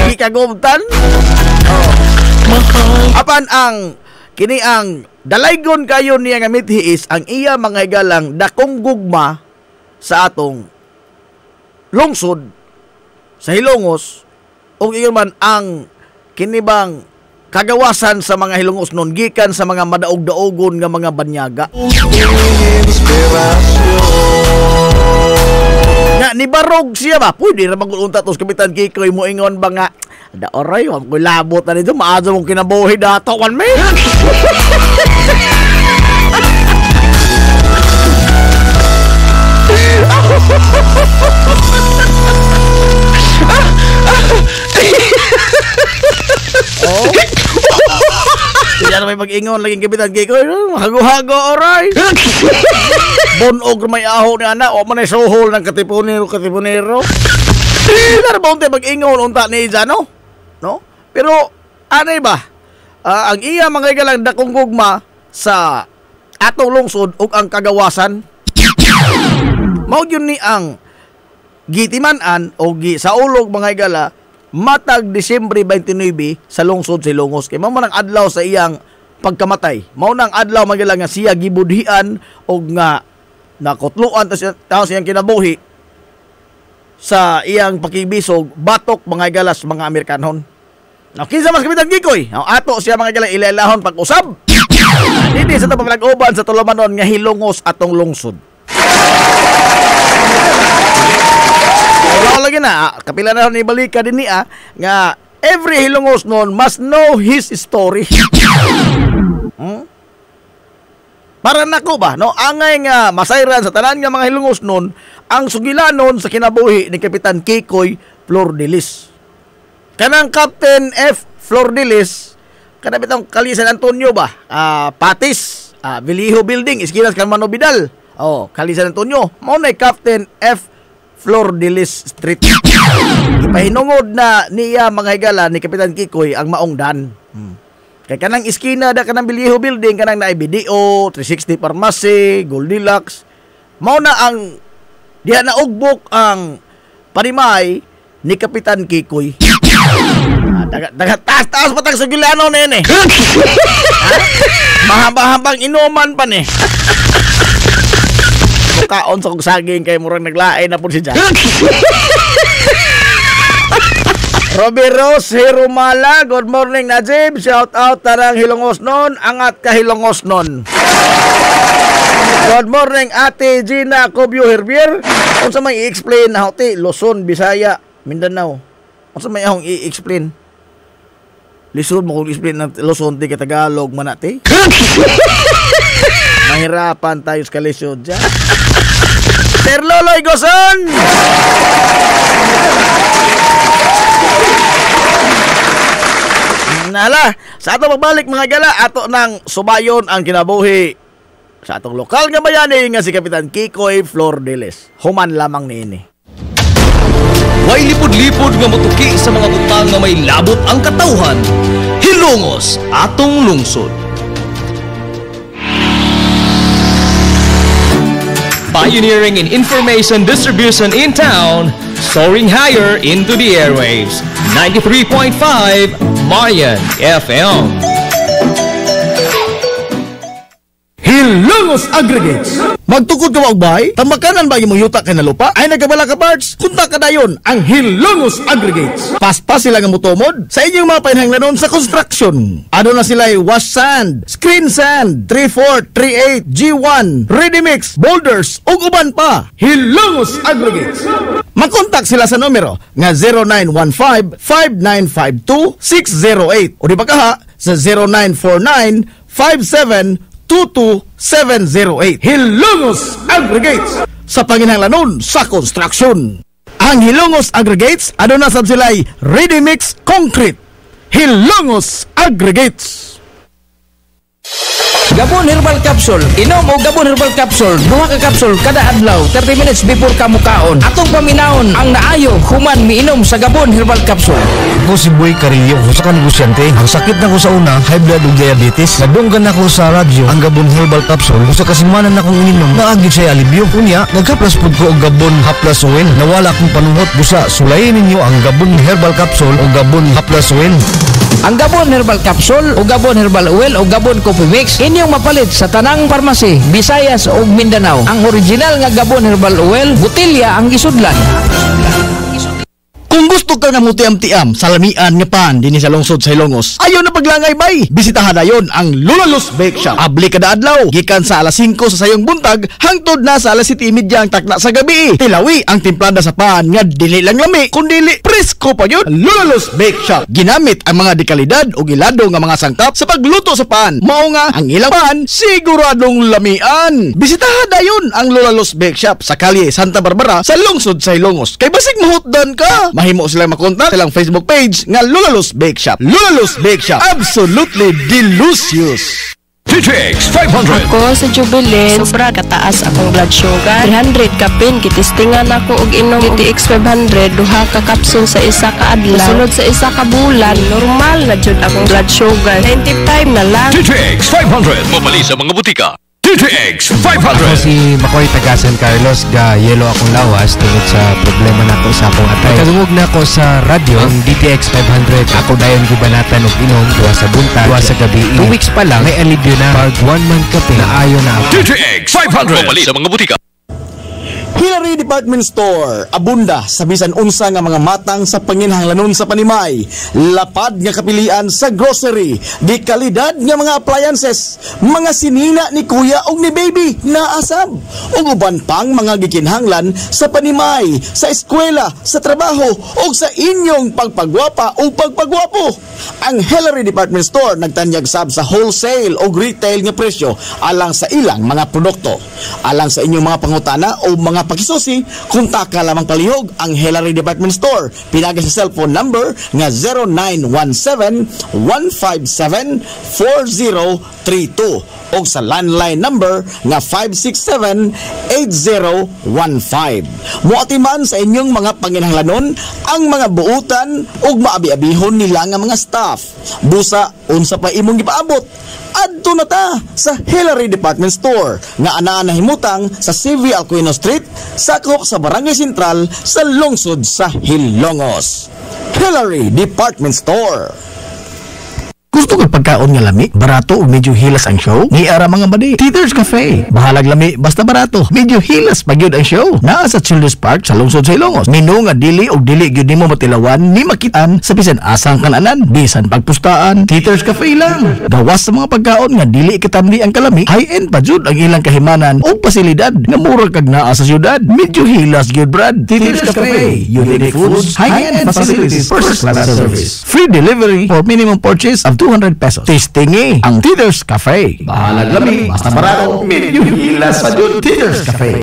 Gikagubtan. Apan ang kini ang dalaygon kayo niya nga mithiis ang iya mga higalang dakong gugma sa atong lungsod sa Hilongos o iyon man ang kinibang kagawasan sa mga Hilongos noon gikan sa mga madaog-daogon nga mga banyaga. Nga nibarog siya ba? Pwede na mag-unta tos Kapitan Kikoy mo ingon ba nga da oray, wag ko labot na nito, maazo mong kinabuhi dato, one man. Oh. Yan may mag-ingon laging Kapitan Kikoy, hago-hago oray. Bonog may aho ni ana, o man ay sohol ng katipunero. Hindi ba unti mag-ingon unta ni Iza, no? No? Pero anay ba? Ang iya mga higalang dakong gugma sa atong lungsod ug ang kagawasan mao yun ni ang gitiman-an o sa ulog mga higala matag Disyembre 29 sa lungsod sa Ilongos. Kay mao man ang adlaw sa iyang pagkamatay. Mao nang adlaw mga higala nga siya gibudhian o nga nakutluan ta siyang kinabuhi sa iyang pakibisog batok mga higalas mga Amerikanhon. Now, kinsa mas Kapitan Kikoy? Ato siya mga higalang ilalahon pag-usab. Hindi sa ito paglag-uban sa tulumanon nga Hilongos atong lungsod. Wala lagi na, kapila na ni balika din niya nga every Hilongos noon must know his story. Para nako ba, no? Angay nga masayran sa tanan nga mga Hilongos noon ang sugilanon sa kinabuhi ni Kapitan Kikoy Flordilis. Kanang Captain F. Flordilis, kanang bitong Kalisan Antonio ba? Patis, Viliho Building, Esquinas Carmano Vidal. Oh, Kali San Antonio. Mao na Captain F. Flordelis Street. Ipahinungod na niya mga higala ni Kapitan Kikoy ang maong dan. Kay kanang iskina da kanang Bilyeho Building, kanang na BDO, 360 Pharmacy, Goldilocks. Mao na ang diha na ugbok ang Panimay ni Kapitan Kikoy. Taas patang Sugilano nene. Mahaba-habang inuman pa ni. Kaon sa kong saging kay murang naglaay na po si Jack. Robby Rose Hirumala, good morning Najib. Shout out tarang Hilongosnon, angat ka Hilongosnon. Good morning Ate Gina Cobio Herbier. Kung sa may i-explain na hoti, Luzon, Bisaya, Mindanao. Kung sa may akong i-explain. Lisod mo kung i-explain ng Luzon, di ka Tagalog manati. Mahirapan tayo sa kalisod dyan. Sir Loloy Goson! Nala, sa ato magbalik mga gala, ato ng subayon ang kinabuhi sa atong lokal nga bayani nga si Kapitan Kikoy Flordelis. Human lamang niini. Way lipod-lipod nga motuki sa mga butang nga may labot ang katawhan. Hilongos atong lungsod. Pioneering in information distribution in town, soaring higher into the airwaves. 93.5 Mayan FM. Hilongos Aggregates. Magtukod ka magbay, tamakanan ba yung yuta kay na lupa? Ay nagkabala ka parts, kunta ka dayon ang Hilongos Aggregates. Paspas sila nga mutomod sa inyong mga panhanglanon sa construction. Ano na sila wash sand, screen sand, 3-4, 3-8, G1, ready mix, boulders, ug uban pa. Hilongos Aggregates. Mag-contact sila sa numero nga 0915-5952-608 o di ba kaha sa 0949-5722-708. Hilongos Aggregates sa panginhanglanon sa construction. Ang Hilongos Aggregates ano na sab sila'y ready mix concrete. Hilongos Aggregates. Gabon Herbal Capsule. Inom o Gabon Herbal Capsule. Duha ka capsule kada adlaw 30 minutes before ka mukaon. Atong paminaon ang naayo human miinom sa Gabon Herbal Capsule. Ako si Boy Carillo, usa ka negosyante. Ang sakit na ko sa una, high blood ug diabetes. Nadunggan ako sa radyo ang Gabon Herbal Capsule. Usa ka simanan akong ininom, naagi siya alibyo. Unya, nagkaplas pud ko og Gabon Haplas Oil. Nawala akong panuhot busa. Sulayin ninyo ang Gabon Herbal Capsule o Gabon Haplas Oil. Ang Gabon Herbal Capsule o Gabon Herbal Oil o Gabon Coffee Mix inyong mapalit sa tanang parmasi, Visayas o Mindanao. Ang original nga Gabon Herbal Oil, butilya ang gisudlan. Kung gusto ka nga mutiam-tiam sa lamian nga pan dinhi sa lungsod sa Hilongos, ayaw na paglangay bay. Bisitahan na yon ang Lulalos Bake Shop. Abli kada adlaw, gikan sa alas 5 sa sayong buntag hangtod na sa alas 7:30 ang takna sa gabi. Tilawi ang timplada sa pan nga dili lang lami, kundi presko pa yun. Lulalos Bake Shop. Ginamit ang mga dekalidad o gilado nga mga sangkap sa pagluto sa pan. Mao nga ang ilang pan siguradong lamian. Bisitahan na yon ang Lulalos Bake Shop sa kalye Santa Barbara sa lungsod sa Hilongos. Kay basig mahutdan ka, mahimo sila makontak silang Facebook page nga Lulalos Bake Shop. Lulalos Bake Shop, absolutely delicious. TTX 500. Ako sa Jubilee, sobra kataas akong blood sugar. 300 kapin, kitistingan ako og inom TTX 500, duha ka kapsul sa isa ka adlaw. Sunod sa isa ka bulan, normal na jud akong blood sugar. 95 na lang. TTX 500. Mabali sa mga butika. TTX 500. Ako si Makoy taga San Carlos, ga yelo akong lawas tungod sa problema nako sa akong atay. Kadungog na ako sa radyo ang DTX 500. Ako dayon gibanatan og inom duha sa buntag, duha sa gabi. 2 weeks pa lang may alibyo na. Pag 1 month kape na ayo na ako. TTX 500. Mabali sa mga butika. Hillary Department Store, abunda sa bisan unsa nga mga matang sa panginhanglanon sa Panimay. Lapad nga kapilian sa grocery, di kalidad nga mga appliances, mga sinina ni kuya og ni baby na asab. Ug uban pang mga gikinhanglan sa Panimay, sa eskwela, sa trabaho ug sa inyong pagpagwapa o pagpagwapo. Ang Hillary Department Store nagtanyag sab sa wholesale o retail nga presyo alang sa ilang mga produkto. Alang sa inyong mga pangutana o mga pakisusi, kontak ka lamang palihog ang Hillary Department Store. Pinagi sa cellphone number nga 0917-157-4032 o sa landline number nga 567-8015. Muatiman sa inyong mga panginahanglanon ang mga buutan ug maabi-abihon nila nga mga staff. Busa unsa pa imong gipaabot, adto na ta sa Hillary Department Store nga anaa nahimutang sa CV Alcuino Street, sakop sa Barangay Sentral sa lungsod sa Hilongos. Hillary Department Store. Gusto ko pagkaon nga lami, barato o medyo hilas ang show? Ni ara mga badi, Tito's Cafe. Bahalag lami, basta barato. Medyo hilas pagyud ang show. Naa sa Children's Park sa lungsod sa Ilongos. Mino nga dili o dili gyud nimo matilawan ni makitaan sa bisan asang kananan, bisan pagpustaan. Tito's Cafe lang. Gawas sa mga pagkaon nga dili kitamli ang kalami, high-end pa jud ang ilang kahimanan o pasilidad nga mura kag naa sa syudad. Medyo hilas gyud brad. Tito's Cafe. Unique foods, high-end facilities, first class service. Free delivery for minimum purchase of 200 pesos. Tasting ang Tito's Cafe. Bahalag lami, basta barato, medyo hilas sa jud. Tito's Cafe.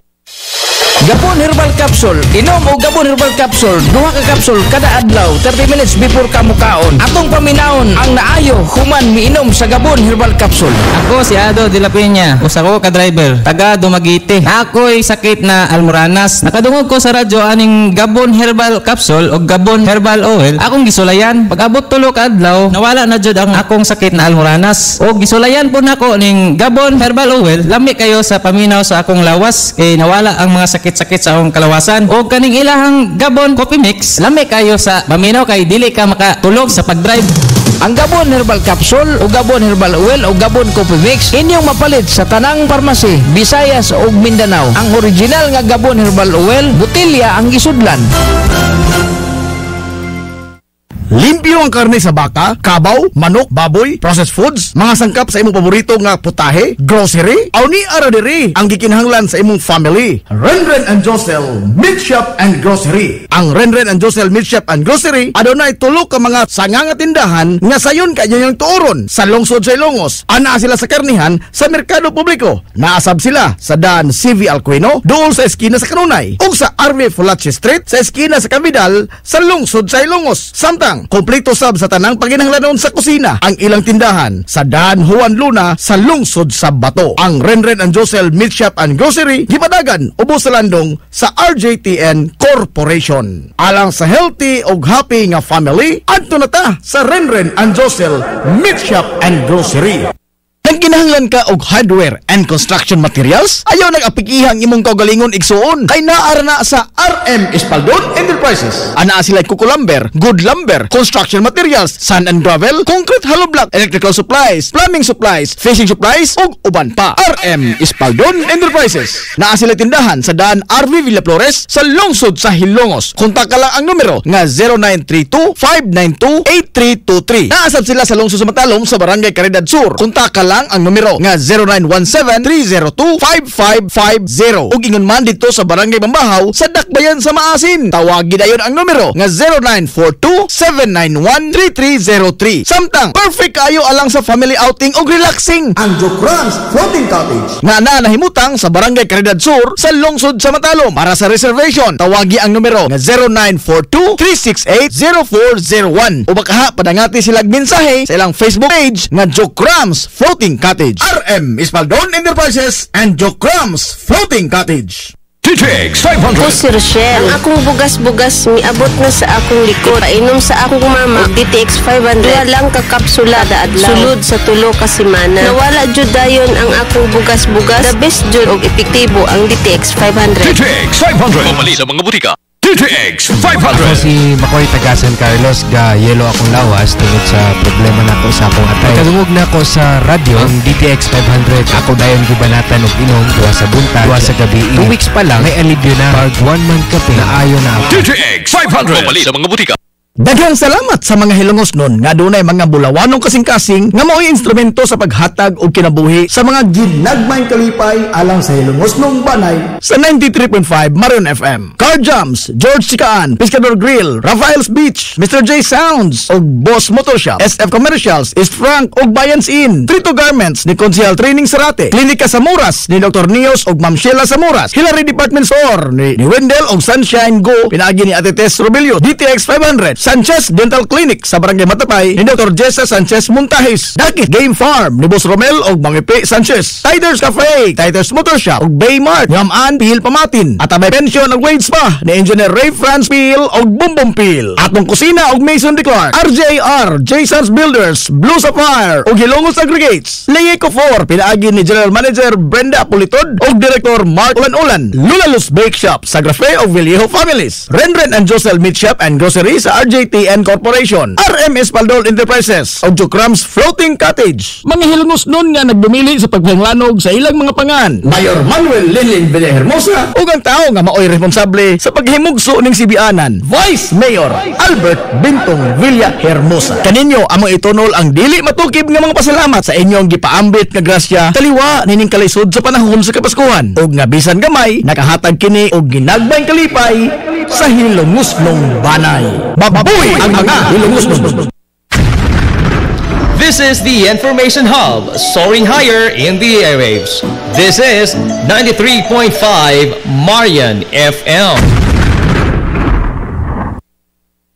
Gabon Herbal Capsule. Inom o Gabon Herbal Capsule. 2 ka capsule kada adlaw 30 minutes before ka mukaon. Atong paminaon ang naayo human miinom sa Gabon Herbal Capsule. Ako si Ado de la Peña. Usa ko ka driver. Taga Dumaguete. Ako'y sakit na almoranas. Nakadungog ko sa radyo aning Gabon Herbal Capsule o Gabon Herbal Oil. Akong gisulayan. Pag-abot tulo ka adlaw, nawala na jud ang akong sakit na almoranas. O gisulayan po nako ning Gabon Herbal Oil. Lami kayo sa paminaw sa akong lawas. Kay nawala ang mga sakit sa akong kalawasan. O kaning ilahang Gabon Coffee Mix, lami kayo sa paminaw kay dili ka makatulog sa pag-drive. Ang Gabon Herbal Capsule o Gabon Herbal Oil o Gabon Coffee Mix inyong mapalit sa tanang parmasi, Visayas o Mindanao. Ang original nga Gabon Herbal Oil, butilya ang gisudlan. Limpyo ang karne sa baka, kabaw, manok, baboy, processed foods, mga sangkap sa imong paborito nga putahe, grocery, aw ni ara diri ang gikinahanglan sa imong family. Renren and Josel Meat Shop and Grocery. Ang Renren and Josel Meat Shop and Grocery adunay tulo ka mga sanga nga tindahan nga sayon kanyang tuoron sa lungsod sa Ilongos. Ana sila sa karnihan sa merkado publiko. Naasab sila sa daan CV Alcuino, dool sa eskina sa Kanunay, ug sa RV Fulache Street sa eskina sa Cabidal sa lungsod sa Ilongos. Samtang kompleto sab sa tanang paginahanglanon sa kusina ang ilang tindahan sa daan Juan Luna sa lungsod sa Bato. Ang Renren and Josel Meat Shop and Grocery gipadagan ubos sa landong sa RJTN Corporation. Alang sa healthy ug happy nga family, adto na ta sa Renren and Josel Meat Shop and Grocery. Nagkinahanglan ka og hardware and construction materials? Ayaw nag-apikihang imong kaugalingon igsuon kay naara na sa RM Espaldon Enterprises. Ana sila kuko lumber, good lumber, construction materials, sand and gravel, concrete hollow block, electrical supplies, plumbing supplies, fishing supplies ug uban pa. RM Espaldon Enterprises. Naa sila tindahan sa daan RV Villa Flores sa lungsod sa Hilongos. Kontak ka lang ang numero nga 0932-592-8323. Naasab sila sa lungsod sa Matalom sa Barangay Caridad Sur. Kontak ka lang ang numero nga 0917-302-5550 ug ingon man dito sa Barangay Bambahaw sa Dakbayan sa Maasin. Tawagi dayon ang numero nga 0942-791-3303. Samtang perfect kayo alang sa family outing ug relaxing ang Jokrans Floating Cottage nga nahimutang sa Barangay Caridad Sur sa lungsod sa Matalom. Para sa reservation, tawagi ang numero nga 0942-368-0401 o baka padangati sila mensahe sa ilang Facebook page nga Jokrans Floating Cottage. RM Espaldon Enterprises and Jokrams Floating Cottage. TTX 500. Ako si Rochelle. Ang akong bugas-bugas miabot na sa akong likod. Painom sa akong mama og DTX 500. Duha lang ka kapsula da adlaw. Sulod sa tulo ka semana. Nawala jud dayon ang akong bugas-bugas. The best jud og epektibo ang DTX 500. TTX 500. Pamali sa mga butika. TTX 500. Ako si Makoy taga San Carlos, ga yelo akong lawas tungod sa problema nako sa akong atay. Kadungog na ako sa radyo ang DTX 500. Ako dayon gubanatan og inom duha sa buntag, duha sa gabi. 2 weeks pa lang may alibyo na. Pag 1 month ka pa, naayo na ako. TTX 500. Pamali sa mga butika. Daghang salamat sa mga hilongos nun nga dunay mga bulawanong kasing-kasing nga mao'y instrumento sa paghatag og kinabuhi sa mga ginagmayng kalipay alang sa hilongos nung banay sa 93.5 Marion FM. Car Jams, George Chikaan, Pescador Grill, Rafael's Beach, Mr. J Sounds og Boss Motor Shop, SF Commercials, East Frank og Bayans Inn, Trito Garments ni Consihal Training Sarate, Klinika Samuras ni Dr. Nios og Ma'am Sheila Samuras, Hillary Department Store ni Wendell og Sunshine Go pinaagi ni Ate Tess Robelio, DTX 500, Sanchez Dental Clinic sa Barangay Matapay ni Dr. Jessa Sanchez Montahis, Dakit Game Farm ni Boss Romel og Mangipi Sanchez, Tiders Cafe, Tiders Motor Shop og Baymart, Yaman Pihil Pamatin, at may pension og wage pa ni Engineer Ray Franz Pihil og Bumbong Pihil, atong kusina og Mason de Clark, RJR, Jason's Builders, Blue Sapphire og Hilongos Aggregates, Leyeco 4 pinaagi ni General Manager Brenda Politod og Director Mark Ulan-Ulan, Lulalus Bake Shop sa Grafe og Vallejo Families, Renren and Josel Meat Shop and Grocery sa RJTN Corporation, RMS Paldol Enterprises og Jokrams Floating Cottage. Mga hilongos nun nga nagdumili sa pagpanglanog sa ilang mga pangan, Mayor Manuel Lilin Villahermosa ug ang tao nga maoy responsable sa paghimugso ning Sibianan, Vice Mayor Albert Bintong Villahermosa. Kaninyo amo itunol ang dili matukib nga mga pasalamat sa inyong gipaambit nga grasya taliwa nining kalisod sa panahon sa Kapaskuhan ug nga bisan gamay nakahatag kini og ginagmayng kalipay sa hilongusnong banay. Bababoy ang mga hilongusnon. This is the Information Hub, soaring higher in the airwaves. This is 93.5 Marian FM.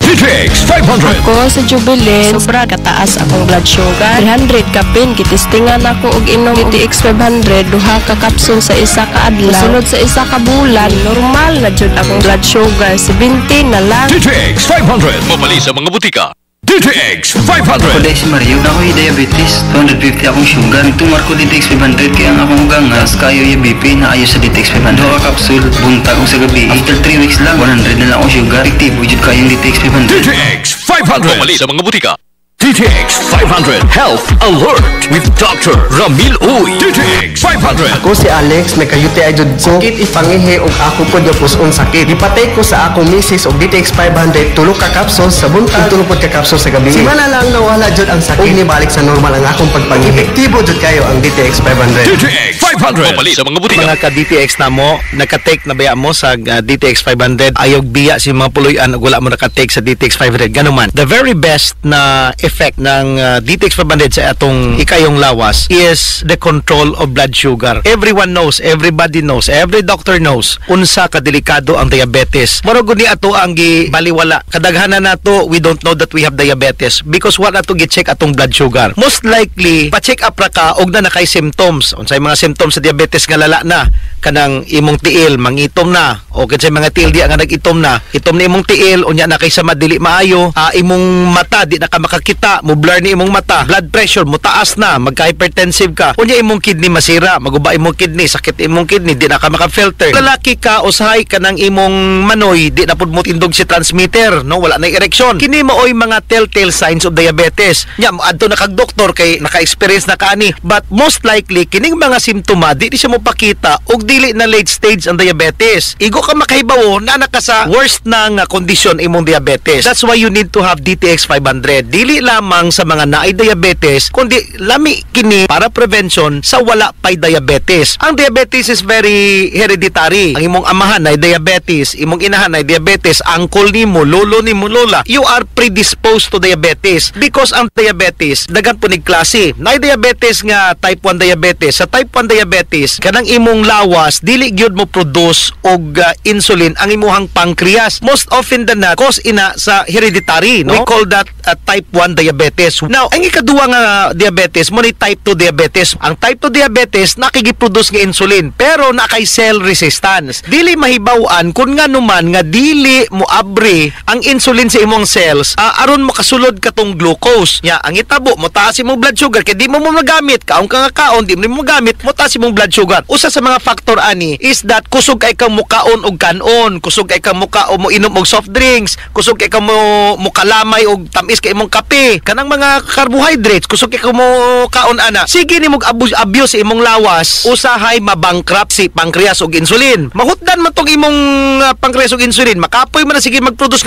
DTX 500. Ako sa Jubilee, sobra kataas akong blood sugar. 300 kapin, kitistingan ako og inom DTX 500, duha ka kapsul sa isa ka adlaw. Sunod sa isa ka bulan, normal na jud akong blood sugar, 70 na lang. DTX 500. Mabali sa mga butika. DTX 500. Kuday si Mario, ako'y diabetes, 250 akong sugar. Tumar ko DTX 500 kaya ang akong gangas, kayo yung BP na ayos sa DTX 500. Doha kapsul, buntag ko sa gabi. After 3 weeks lang, 100 na lang akong sugar. Aktibo jud kayong DTX 500. DTX 500. Mabali sa mga butika. DTX 500 Health Alert with Dr. Ramil Uy. DTX 500. Ako si Alex, may kayuti ay jud ko. Sakit ipangihi og ako po japos on sakit. Ipatay ko sa akong misis og DTX 500 tulo ka kapsul sa buntag, tulo pod ka kapsul sa gabi. Simana lang nawala jud ang sakit. Ug nibalik sa normal ang akong pagpangihi. Epektibo jud kayo ang DTX 500. DTX 500. Mabali sa mga butika. Mga ka-DTX na mo, nakatake na baya mo sa DTX 500, ayog biya si mga puloy-an ug wala mo nakatake sa DTX 500. Ganuman. The very best na effect ng DTX 500 sa atong ikayong lawas is the control of blood sugar. Everyone knows, everybody knows, every doctor knows unsa kadelikado ang diabetes. Moro gud ni ato ang gibaliwala. Kadaghanan nato we don't know that we have diabetes because wala ato gi-check atong blood sugar. Most likely pa-check up ra ka og na nakay symptoms. Unsay mga symptoms sa diabetes nga lala na, kanang imong tiil mangitom na o kinsay mga tiil di nga nag-itom na, itom ni imong tiil unya na kay sa madili maayo, imong mata di na ka makakita, mo blur ni imong mata, blood pressure mo taas na, magka-hypertensive ka, unya imong kidney masira, maguba imong kidney, sakit imong kidney, di na ka maka-filter. Lalaki ka usahay ka ng imong manoy, di na pud mo tindog si transmitter, no, wala na ereksyon. Kini maoy mga telltale signs of diabetes. Nya adto na kag doktor kay naka-experience na kaani, but most likely kining mga simptoma di siya mo pakita og dili na late stage ang diabetes. Igo ka makahibawo na naka sa worst na nga condition imong diabetes. That's why you need to have DTX 500. Dili lamang sa mga naay diabetes, kundi lami kini para prevention sa wala pay diabetes. Ang diabetes is very hereditary. Ang imong amahan ay diabetes, imong inahan ay diabetes, uncle nimo, lolo nimo, lola, you are predisposed to diabetes because ang diabetes dagan po nig klase. Naay diabetes nga type 1 diabetes. Sa type 1 diabetes, kanang imong lawas dili gyud mo produce og insulin ang imong pancreas. Most often than not, cause ina sa hereditary, no? We call that type 1 diabetes. Now, ang ikaduwa nga diabetes mo ni type 2 diabetes. Ang type 2 diabetes nakigiproduce nga insulin pero nakay cell resistance. Dili mahibaw-an kun nga numan nga dili mo abre ang insulin sa imong cells aron makasulod katong glucose. Nya, ang itabo mo taas imong blood sugar kay di mo magamit. Kaon ka nga kaon, di mo magamit, mo taas mataas imong blood sugar. Usa sa mga factor ani is that kusog kay kang mukaon og kanon, kusog kay kang mukaon mo inom og soft drinks, kusog kay kang mo kalamay og tamis kay imong kape. Kanang mga carbohydrates kusog kay kang mo kaon ana. Sige nimo abuse imong lawas, usahay mabankrupt si pancreas og insulin. Mahutdan man tong imong pancreas og insulin, makapoy man na sige mag-produce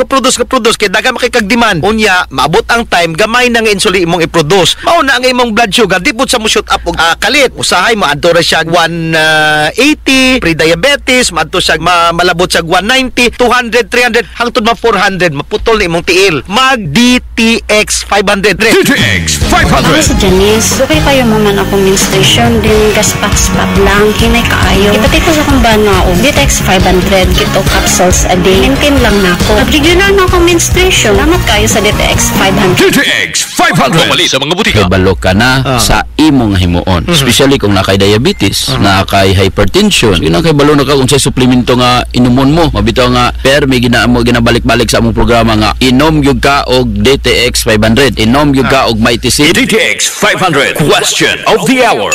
kay dagan makikag-demand. Unya maabot ang time gamay na nga insulin imong i-produce. Mao na ang imong blood sugar di pud sa mo shoot up og kalit. Usahay maadto ra siya 180 pre-diabetes, maadto siya malabot siya 190, 200, 300 hangtod ma 400 maputol ni imong tiil. Mag DTX 500. DTX 500. Ako si Janice, dugay kayo maman ako menstruation din gaspat-spat lang hinay kaayo. Ipatay ko sa kumbana o DTX 500 kito capsules a day. Maintain lang na ako. Regular na ako menstruation. Salamat kayo sa DTX 500. DTX 500. Pumali sa mga butika. Ibalo ka na sa imong himuon. Especially kung nakay diabetes, nakay hypertension. Yun ang kay balo na ka kung sa suplemento nga inumon mo. Mabitaw nga per may ginabalik-balik sa among programa nga inom gyud ka og DTX 500. Inom gyud ka og Mighty C. DTX 500. Question of the hour.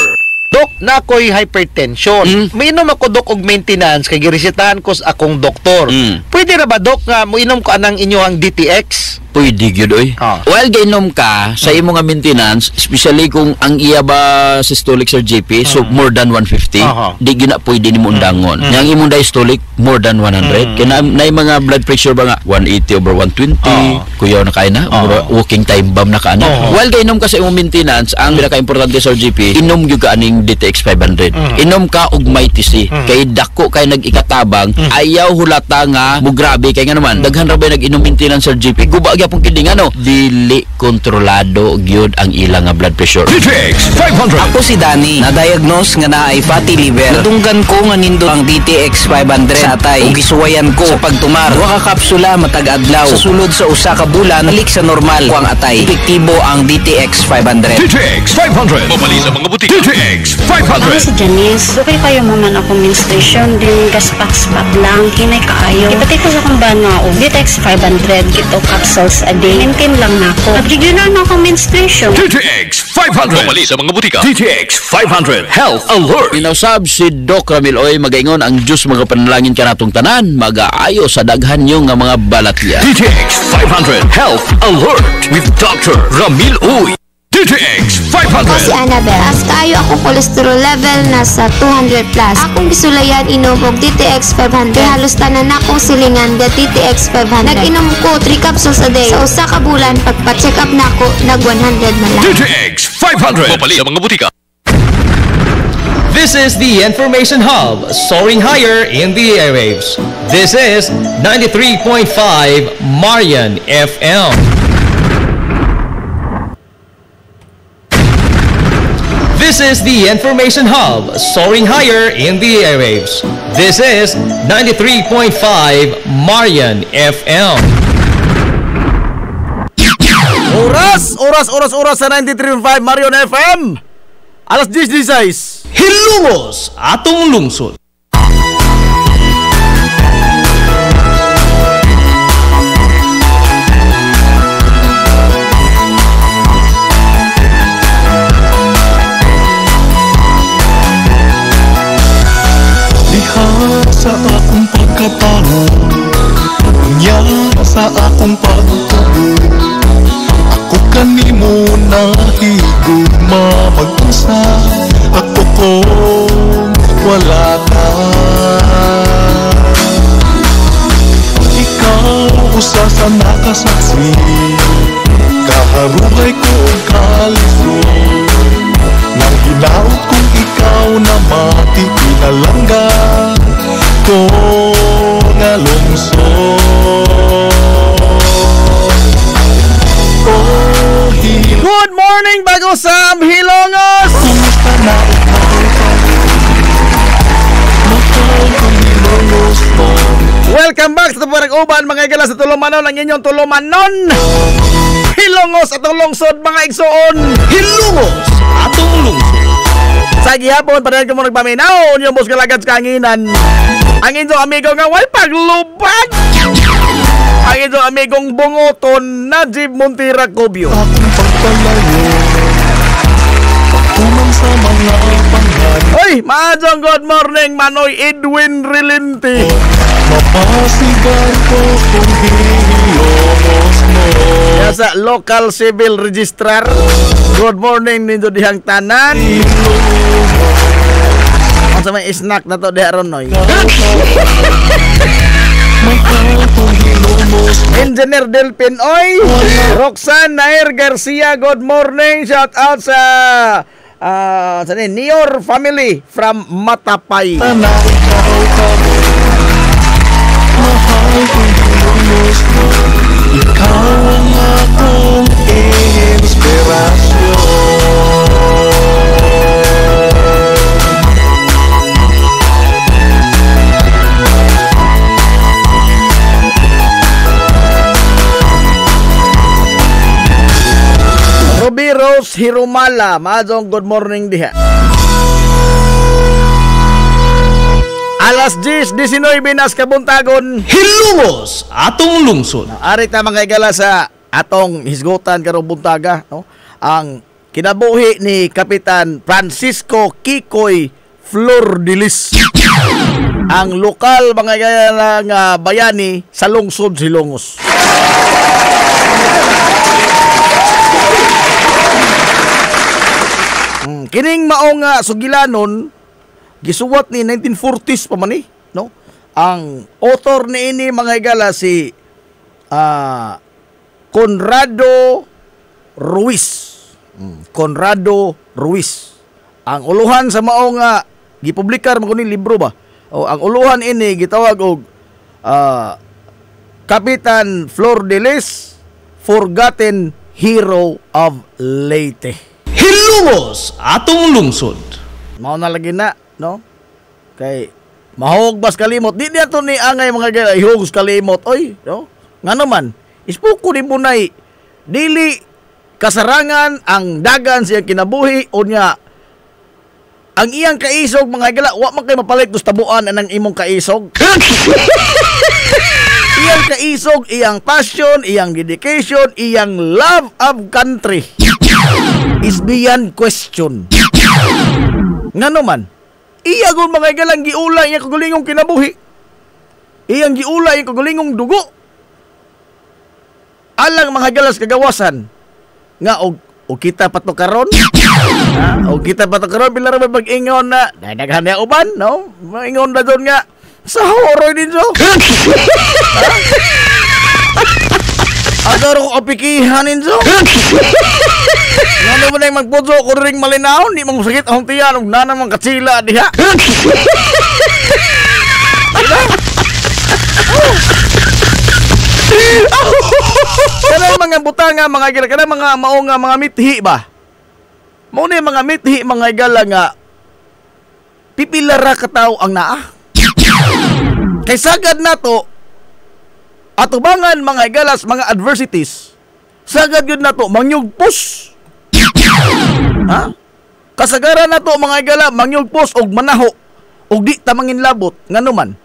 Dok, na ako'y hypertension. Mainom ako, Dok, og maintenance kay giresetahan ko sa akong doktor. Pwede ra ba, Dok, nga moinom ko anang inyohang DTX? Pwede gyud oy. Well, gainom ka sa imo nga maintenance, especially kung ang iya ba systolic Sir JP, so more than 150, di gyud na pwede nimo undangon. Yang imong diastolic more than 100. Kaya na mga blood pressure ba nga 180 over 120, kuyaw na kay na, walking time bomb na ka na. Well, gainom ka sa imong maintenance, ang pinaka-importante Sir JP, inom gyud ka aning DTX 500. Inom ka og Mighty C. Kay dako kay nag-ikatabang, ayaw hulata nga mo grabe kay nga naman daghan ra ba nag-inom maintenance Sir JP. Guba gyapon kiding ano, dili kontrolado gyud ang ilang nga blood pressure. DTX 500. Ako si Danny, na-diagnose nga naay fatty liver. Nadunggan ko nga nindo ang DTX 500 sa atay ug gisuwayan ko sa pagtumar. Duha ka kapsula matag adlaw. Sa sulod sa usa ka bulan, balik sa normal ko ang atay. Epektibo ang DTX 500. DTX 500. Pumali sa mga butika. DTX 500. Ako si Janice, dugay kayo maman ako menstruation din gaspat-spat lang hinay kaayo. Ipatay ko sa kumbana o DTX 500 kito capsules a day. Maintain lang na ako. Regular na ako menstruation. DTX 500. Pumali sa mga butika. DTX 500. Health Alert. Inausab si Doc Ramil Oy magaingon ang Diyos magapanalangin ka natong tanan, magaayo sa daghan nyo nga mga balatya. DTX 500. Health Alert with Dr. Ramil Oy. DTX 500. Ako si Annabelle. As kaayo ako cholesterol level nasa 200 plus. Akong gisulayan inom og DTX 500. Halos tanan akong silingan ga DTX 500. Nag-inom ko 3 capsules a day. Sa usa ka bulan pagpa-check up nako nag 100 na lang. DTX 500. Pumali sa mga butika. This is the Information Hub, soaring higher in the airwaves. This is 93.5 Marian FM. This is the Information Hub, soaring higher in the airwaves. This is 93.5 Marian FM. Oras sa 93.5 Marion FM. Alas 10:16. Hilungos atong lungsod. Sa akong pagkabangon, unya sa akong pagtuloy, ako kanimo nahigugma mag-usa, ako kung wala ka. Ikaw usa sa nakasaksi, kaharugay ko ang kalisod, nang hinaot kong ikaw na mati pinalangga ko nga lungsod. Good morning, Bagosam Hilongos! Kumusta na ikaw? Welcome back sa Tuparag Uban, mga igala sa Tulumanon, ang inyong Tulumanon. Hilongos atong lungsod, mga igsoon. Hilongos atong lungsod. Sa gihapon, padayon ko mo nagpaminaw, yung bus kalagad sa kanginan. Ang inyong amigo nga way paglubad. Ang inyong amigong bungoton, Najib Montira Cobio. Akong pagpalayo, pagkumang sa mga pangan. Oy, Oy, maadong good morning, Manoy Edwin Relente. Mapasigan ko kung hilongos mo. Yan sa local civil registrar. Good morning ninyo dihang tanan. Ang sa may snack na to diha ron, Noy. Engineer Delpin Oy, Roxanne Nair Garcia, good morning. Shout out sa Nior family from Matapay. Ikaw ang akong inspirasyon. Ruby Rose Hirumala, maadong good morning diha. Alas 10:19 nas kabuntagon, Hilungos atong lungsod. Ari ta mga igala sa atong hisgutan karong buntaga, no? Ang kinabuhi ni Kapitan Francisco Kikoy Flordilis. Ang lokal mga igala nga bayani sa lungsod Silongos. Kining maong sugilanon gisuwat ni 1940s pa man no? Ang author ni ini mga igala si Conrado Ruiz. Conrado Ruiz. Ang uluhan sa maong gipublikar mo ni libro ba? O ang uluhan ini gitawag og Kapitan Flordilis, Forgotten Hero of Leyte. Hilungos atong lungsod. Mao na lagi na, no? Kay mahugbas kalimot. Di niya to ni angay mga ihugos kalimot. Oy, no? Nga naman, ispuko ni bunay dili kasarangan ang dagan siyang kinabuhi o niya ang iyang kaisog mga gala, wa man kay mapalit dos tabuan anang imong kaisog. Iyang kaisog, iyang passion, iyang dedication, iyang love of country is beyond question. Ngano man, iya gud mga galang giulay iya kagulingong kinabuhi. Iyang giulay iya kagulingong dugo. Alang mga galas kagawasan nga og kita pato karon. Og kita pato karon bila ra mag-ingon na daghan na uban, no? Maingon na doon nga sa horror din so. Adoro ko apikihan din so. Ano mo na yung magpuso ko ring malinaw, hindi mong sakit akong tiyan, huwag na namang katsila diha. Kanang mga butanga, mga igala, kanang mga maong mga mithi ba? Muna yung mga mithi, mga igala nga, pipilara kataw ang naa. Kay sagad na to, atubangan mga igalas, mga adversities, sagad yun na to, mangyugpos. Ha? Kasagaran na to mga igala, mangyugpos og manaho og di tamangin labot ngano man.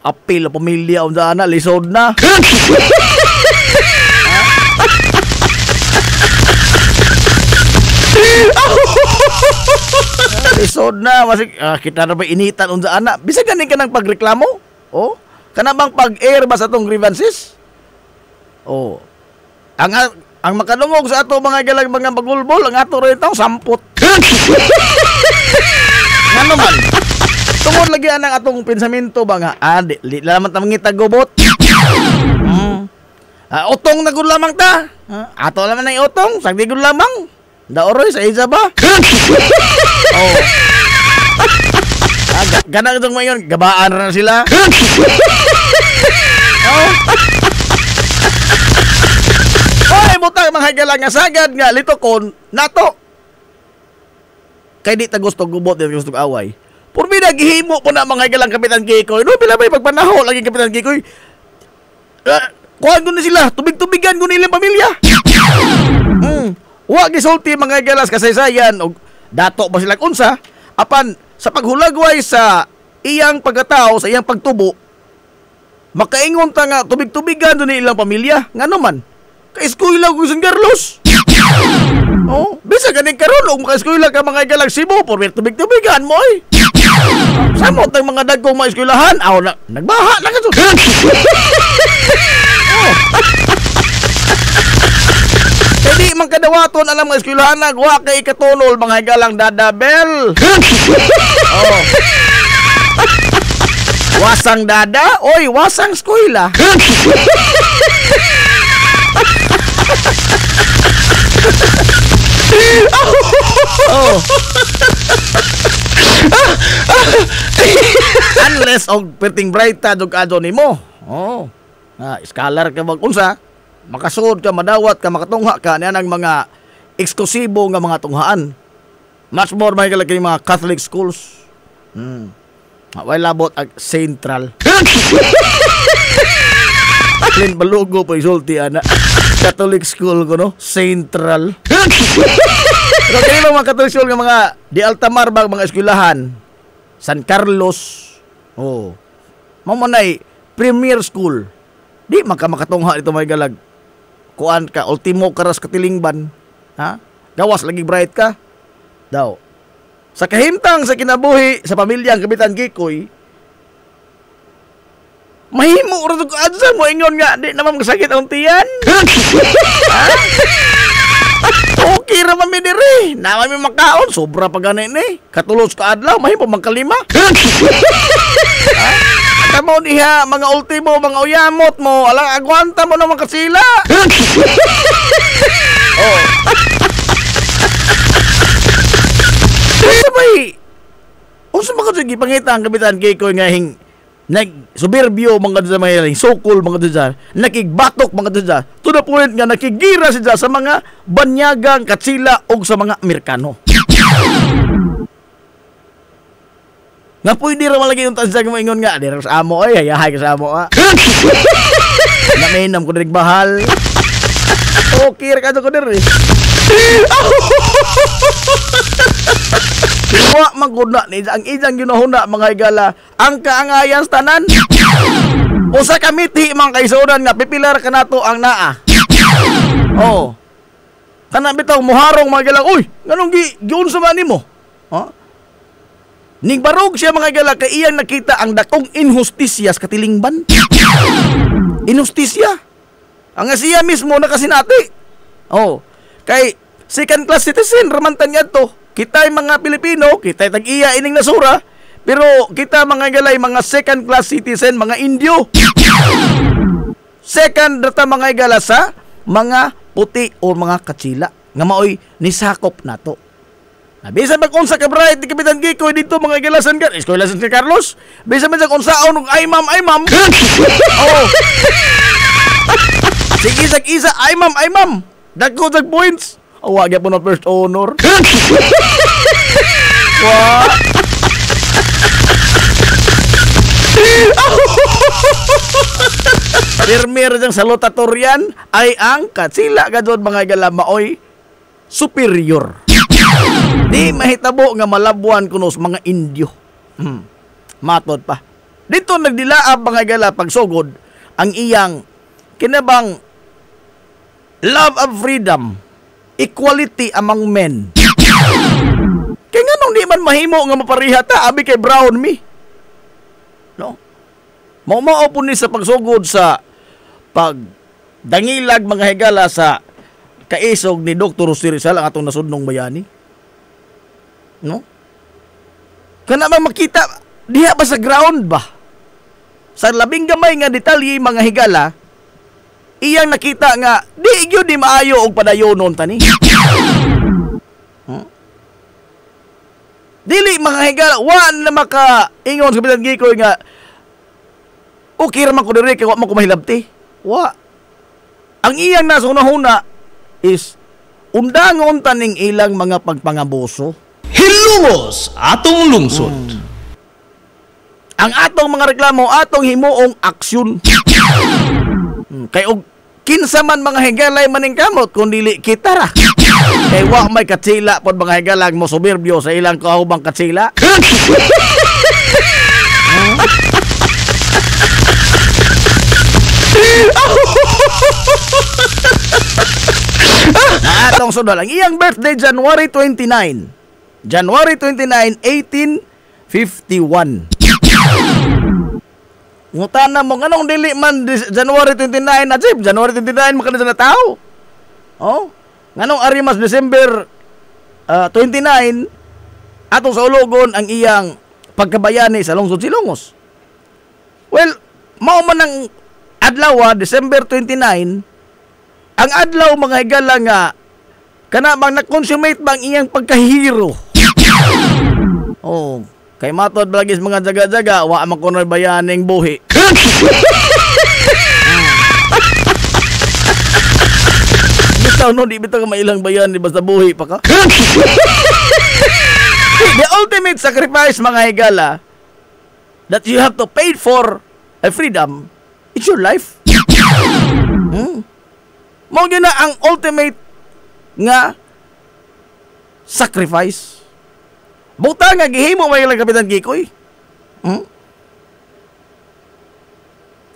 Apil pamilya unsa ana lisod na. Lisod na masig kita na ba initan unsa ana. Bisag ganing ka nang pagreklamo? Oh, kana bang pag-air ba sa tong grievances? Oh. Ang makadungog sa ato mga galang mga bagulbol, ang ato rin ito, sampot. Ano man? Tungod lagi ang atong pensamento ba nga? Di naman tamang itagubot. Utong na gud lamang ta. Ato naman na utong, sagdi gud lamang. Daoroy sa isa ba? Oh. Ganang itong mayon, gabaan na sila. Oh. Hoy, butang mga galang nga sagad nga litokon nato. Kay di ta gusto gubot, di ta gusto away. Purmi na gihimo po na mga galang Kapitan Kikoy. No, pila may pagpanaho lagi Kapitan Kikoy. Kuhan ko na sila, tubig-tubigan ko nilang pamilya. Wa gisulti mga galas kasaysayan og dato ba sila unsa apan sa paghulagway sa iyang pagkatao, sa iyang pagtubo. Makaingon ta nga tubig-tubigan do ni ilang pamilya. Ngano man? Kay eskwela ko San Carlos. Oh, bisa ganing karon og maka-eskwela ka mga igalang Cebu, pormir tubig-tubigan mo eh. Samot ng mga dagkong mga eskwelahan, nagbaha na ka to. Hindi man kadawaton alam mga eskwelahan na wa kay ikatunol mga igalang dadabel. Oh. Wasang dada, oy, wasang eskwela. Oh. Unless og perting brighta dog adto nimo. Oh. Scholar ka bag unsa? Makasuod ka, madawat ka, makatungha ka niya ng mga eksklusibo nga mga tunghaan. Much more may kalaki mga Catholic schools. Way labot ag Central. Clean balugo pa isulti ana. Catholic school ko no, Central. Pero kayo mga Catholic school nga mga di Altamar ba mga eskwelahan, San Carlos. Oh. Mamanay premier school. Di makatungha dito may galag. Kuan ka ultimo karas katilingban. Ha? Gawas lagi bright ka. Daw. Sa kahimtang sa kinabuhi sa pamilyang Kapitan Gikoy, mahimo ro ko adsa mo ingon nga di naman kasakit ang tiyan. Okay ra man mi diri. Na may makaon sobra pa gani ni. Katulos ka adlaw mahimo magkalima. Kamo diha mga ultimo mga uyamot mo alang agwanta mo naman kasila. Oh. Sabay. Unsa man kadto gipangita ang Kapitan Gikoy nga hing nag-suburbio mga dyan mga yaling, sokol mga dyan, nakigbatok mga dyan, to the point nga nakigira siya sa mga banyagang katsila o sa mga Amerikano. Nga pwede rin malagi yung tansya mo ingon nga, di rin sa amo ay, hayahay ka sa amo naminam ko na nagbahal. Okay, rekado ko na rin. Iwa maguna ni ang ijang ginahuna mga higala ang kaangayan sa tanan. Usa ka miti mga kaisunan nga pipilar ka nato ang naa. Oh. Kana bitaw muharong mga higala, uy, nganong giunsa man nimo? Ha? Ning barog siya mga higala kay iyang nakita ang dakong inhustisya sa katilingban. Inhustisya. Ang siya mismo nakasinati. Oh. Kay second class citizen ramantan niya to. Kita'y mga Pilipino, kita'y tag-iya ining nasura, pero kita mga galay, mga second class citizen, mga Indio. Second data mga igala sa mga puti o mga katsila. Nga maoy nisakop na to. Bisa ba kung sa kabright ni Kapitan Gikoy dito mga igalasan ka, iskolasan ka Carlos? Bisa ba kung saon ng ay ma'am. Oh. Sige isa, ay ma'am. Dagko points. Awag po na first honor. Wah. Pirmir diyang salutatorian ay ang katsila gadon mga galamaoy superior. Di mahitabo nga malabuan kunos mga Indio. Matod pa. Dito nagdilaab mga gala pagsugod ang iyang kinabang love of freedom, equality among men. Kaya nga nung di man mahimo nga mapariha ta, abi kay Brown mi. No? Mao po ni sa pagsugod sa pagdangilag mga higala sa kaisog ni Dr. Jose Rizal ang atong nasudnong bayani. No? Kana man makita diha ba sa ground ba? Sa labing gamay nga detalye mga higala, iyang nakita nga di gyud di maayo og padayonon tani. Dili mga higala wa na maka ingon sa Kapitan Gikoy nga okay ra man ko diri kay wa man ko mahilabti. Wa. Ang iyang nasunahuna is undangon taning ilang mga pagpangabuso. Hilungos atong lungsod. Ang atong mga reklamo atong himuong aksyon. Kay og kinsa man mga higalay maning kamot kun dili kita ra. Kay wa may katsila pod mga higalag mo soberbio sa ilang kahubang katsila. Na atong sudol ang iyang birthday January 29. January 29, 1851. Ngutana mo nganong dili man January 29 na Jib? January 29 man kanila na tao. Oh, nganong arimas December 29 atong sa ulogon ang iyang pagkabayani sa lungsod Silongos. Well, mao man ang adlaw December 29 ang adlaw mga higala nga kana bang na-consummate bang iyang pagkahiro. Oh, kay matod balagis mga jaga-jaga wa man kuno bayaning buhi. Bitaw no di bitaw ka mailang bayan di basta buhi pa ka. The ultimate sacrifice mga higala that you have to pay for a freedom, it's your life. Mao gyud na ang ultimate nga sacrifice. Buta nga gihimo may lang Kapitan Kikoy.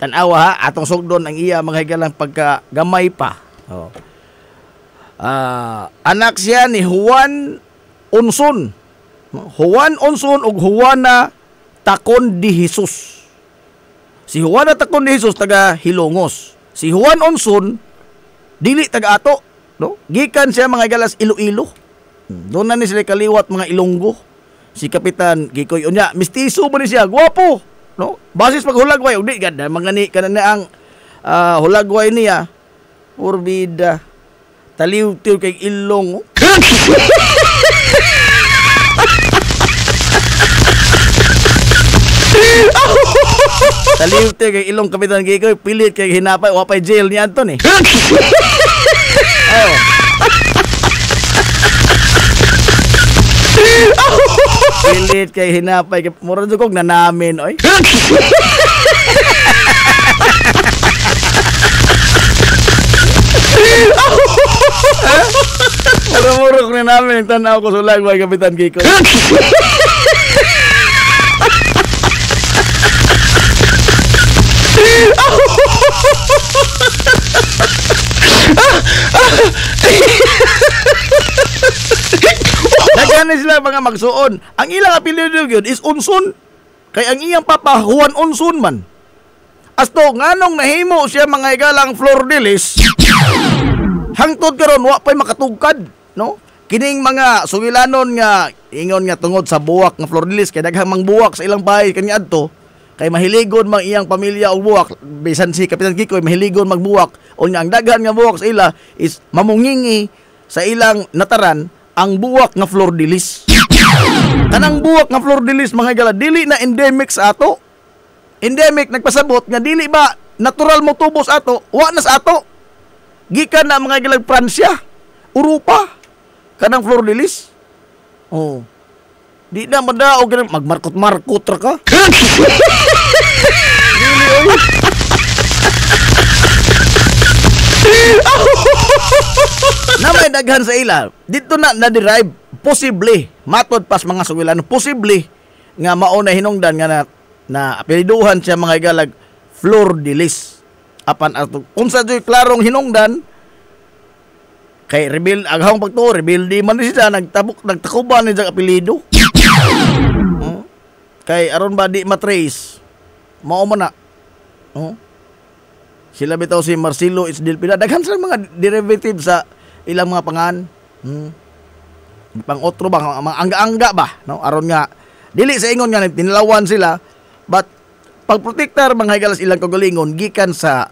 Tanawa ha, atong sugdon ang iya mga higalang pagkagamay pa. Oh. Anak siya ni Juan Unson. Juan Unson ug Juana Tacon de Jesus. Si Juana Tacon de Jesus taga Hilongos. Si Juan Unson dili taga ato, no? Gikan siya mga galas Iloilo. Doon na ni sila kaliwat mga Ilonggo. Si Kapitan Kikoy unya, mistiso mo ni siya, gwapo, no? Basis pag hulagway, udi ganda mangani kanana ang hulagway niya. Urbida. Taliw-tiw kay ilong. Taliw-tiw kay ilong Kapitan Kikoy, pilit kay hinapay, wapay jail ni Anton eh. Oh. Pilit kay hinapay kay mura jud na namin oy. Mura ko na namin tanaw ko sulag way Kapitan Kikoy. Daghan sila mga magsuon. Ang ilang apelyido gyud is Unson. Kay ang iyang papa Juan Unson man. Asto nganong nahimo siya mga igalang Flor de Lis. Hangtod karon wa pay makatugkad, no? Kining mga sugilanon nga ingon nga tungod sa buwak nga Flor de Lis kay daghang mang buwak sa ilang bahay kaniadto. Kay mahiligon mang iyang pamilya og buwak, bisan si Kapitan Kikoy mahiligon magbuwak. Unya ang daghan nga buwak sa ila is mamungingi sa ilang nataran ang buwak nga Flor de Lis. Kanang buwak nga Flor de Lis mga gala dili na endemic sa ato. Endemic nagpasabot nga dili ba natural mo tubos ato, wa na sa ato. Gikan na mga gilag Pransya, Europa, kanang Flor de Lis. Oh. Di na madaog ganun, magmarkot-markot ra ka. Dili oy. Na may daghan sa ila. Dito na derive posible matod pas mga sugilan posible nga mao na hinungdan nga na apelyiduhan siya mga igalag Flor de Lis. Apan ato unsa joy klarong hinungdan kay rebel aghang pagtuo rebelde man siya nagtakuban ni jag apelyido. Kay aron ba di matrace mao man na. Sila bitaw si Marcelo Isdilpida daghan sila mga derivative sa ilang mga pangan. Pang otro ba mga angga-angga ba no aron nga dili sa ingon nga tinlawan sila but pagprotektar mga higalas ilang kagalingon gikan sa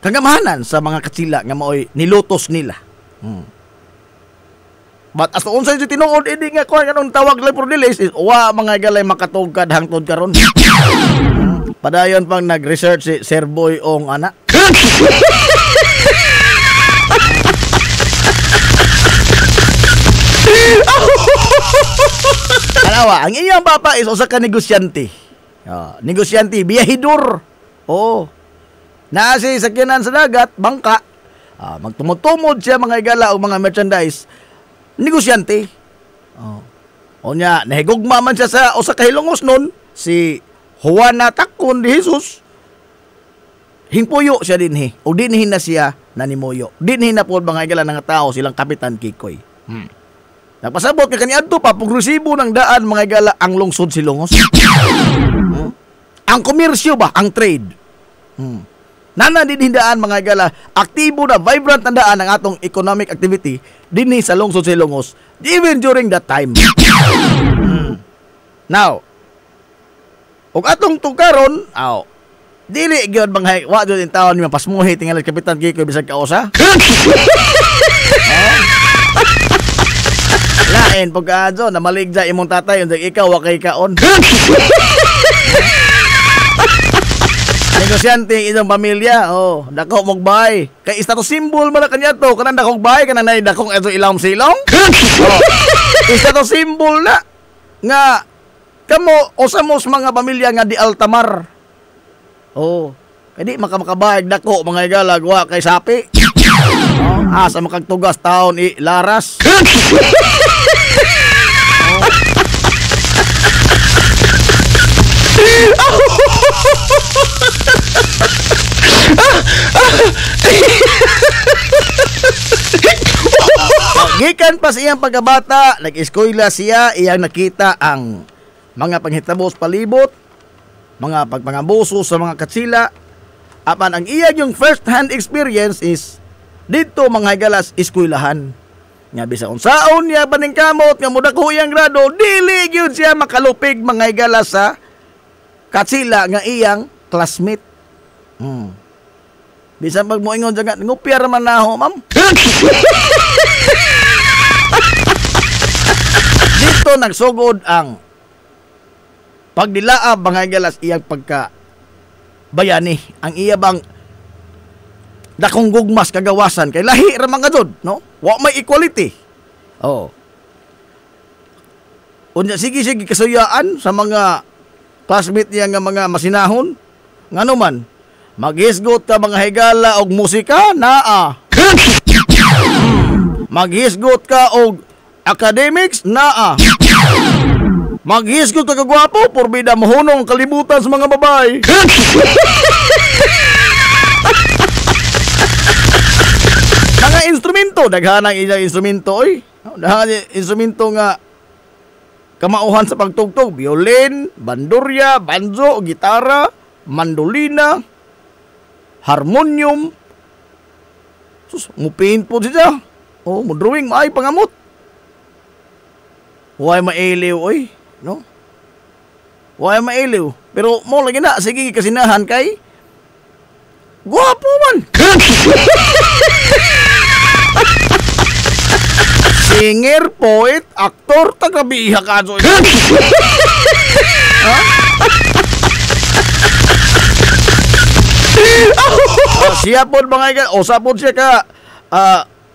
kagamahanan sa mga katsila nga maoy nilutos nila. But as to unsa jud tinuod edi nga kuan kanong tawag lang for delays is wa mga higalay makatugkad hangtod karon. Padayon pang nag-research si Sir Boy Ong ana. Kalawa, ang iyang papa is usa ka negosyante. Negosyante, biyahidor. Oh. Naasi sakyanan sa dagat, bangka. Magtumod-tumod siya mga igala o mga merchandise. Negosyante. Onya, nahigugma man siya sa usa ka Hilongos nun, si Juana Tacon de Jesus. hingpuyo siya dinhi o dinhi na siya nanimuyo. Dinhi na po mga higala ng tao silang Kapitan Kikoy. Nagpasabot ka kaniadto pa progresibo ng daan mga higala ang lungsod Silongos. Ang komersyo ba, ang trade. Nana din hindaan mga higala, aktibo na vibrant na daan ang atong economic activity dinhi sa lungsod Silongos even during that time. Now, og atong tukaron, dili gyud mga wa jud in taon ni pasmuhi tingali Kapitan Kikoy bisag kausa. Lain pagkaadto na maligja imong tatay unsa ikaw wa kay kaon. Negosyante inyong pamilya, dako mong bahay. Kay status symbol man kanya to, kanang dakong bahay kanang nay dakong eto ilawom silong. Status symbol na nga kamo usamos mga pamilya nga di altamar. Kadi makabayag dako mga igalag wa kay sapi. Asa makagtugas taon laras. Gikan pa sa iyang pagkabata, nag-eskwela siya, iyang nakita ang mga panghitabo sa palibot, mga pagpangabuso sa mga katsila. Apan ang iya yung first hand experience is dito mga higalas eskwelahan. Nga bisa unsaon niya paningkamot nga mudako iyang grado, dili gyud siya makalupig mga higalas sa katsila nga iyang classmate. Bisa pag moingon jagat ngupyar man naho, ma'am. Dito nagsugod ang pagdilaab mga higalas iyang pagka bayani. Ang iya bang dakong gugmas kagawasan kay lahi ra mga jud, no? Wa may equality. Unya sige kasuyaan sa mga classmate niya nga mga masinahon. Ngano man, maghisgot ka mga higala og musika naa. Maghisgot ka og academics naa. Maghisgot ka kagwapo porbida mahunong kalibutan sa mga babae. Mga instrumento, daghanang ilang instrumento oy. Daghanang instrumento nga kamauhan sa pagtugtog, violin, bandurya, banjo, gitara, mandolina, harmonium. Sus, mupaint po siya. Mudrawing, maay pangamot. Huwag mailiw, oy. No? Huwag mailiw. Pero mo lagi na, sige kasinahan kay guwapo man. Singer, poet, aktor, tagabiha ka. Siya po mga ikan, sa po siya ka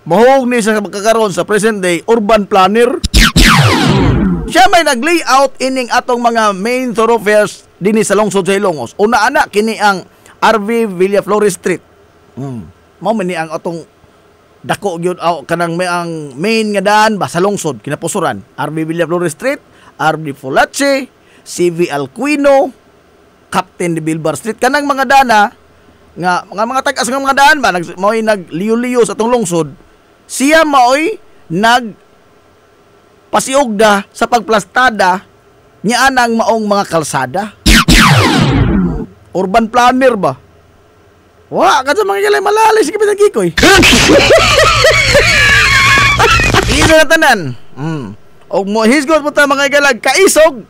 mahog ni sa kakaroon sa present day, urban planner. Siya may nag-layout ining atong mga main thoroughfares dinhi sa lungsod sa Ilongos. Una ana kini ang RV Villaflores Street. Mao man ni ang atong dako gyud kanang may ang main nga daan ba sa lungsod kinapusuran. RV Villaflores Street, RV Folache, CV Alquino, Captain de Bilbar Street, kanang mga dana nga mga tag-as nga mga daan ba mao'y nagliyo-liyo sa atong lungsod. Siya mao'y pasiugda sa pagplastada niya anang maong mga kalsada. Urban planner ba? Wa ka sa mga galay malalay si Kapitan Kikoy. Isa na tanan. Og mo hisgot mo ta mga galag kaisog.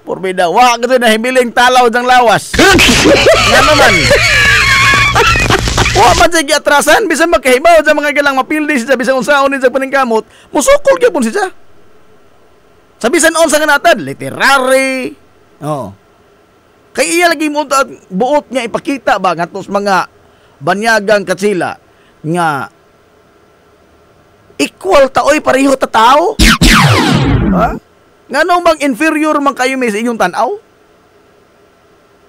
Porbida wa ka na himiling talaw dang lawas. Nga naman. Wa man sige atrasan bisan makahibaw sa mga galang mapildi siya bisan unsaon ni sa paningkamot, musukol gyud siya. Sa bisan unsa nga natad, literary. Kay iya lagi mo buot niya ipakita ba ngadto sa mga banyagang katsila nga equal taoy pareho ta tao. Ngano bang inferior man kayo may sa inyong tan-aw?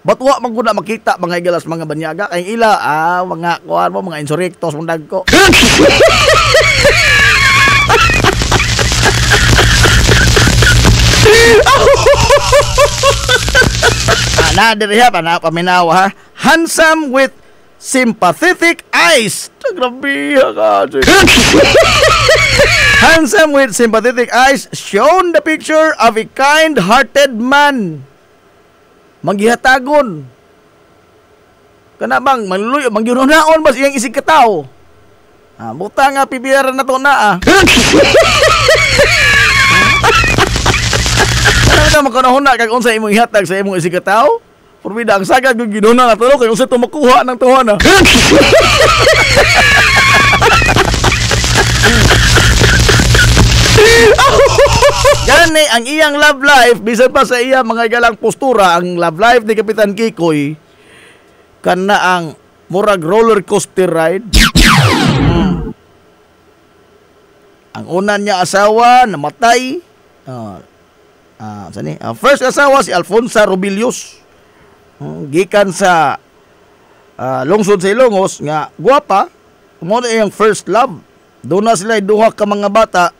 Ba't wa man gud makita mga igalas mga banyaga kay ila mga kuan mo mga insurrectos mong dagko. Na diri ha paminawa ha. Handsome with sympathetic eyes. Grabe ka. Handsome with sympathetic eyes, shown the picture of a kind-hearted man. Manggihatagon. Kana bang manluyo mangyunaon ba siyang isig katao? Buta nga pibiyaran na to na Kana na makanahuna kag unsa imong ihatag sa imong isig katao? Purbida ang sagad kung ginuna na to kay unsa to makuha ng tuwa na. Gani ang iyang love life bisan pa sa iya mga galang postura, ang love life ni Kapitan Kikoy kana ang murag roller coaster ride. Ang una niya asawa namatay. First asawa si Alfonsa Robilius. Gikan sa lungsod sa Ilongos nga guwapa, mo na iyang first love. Doon na sila duha ka mga bata.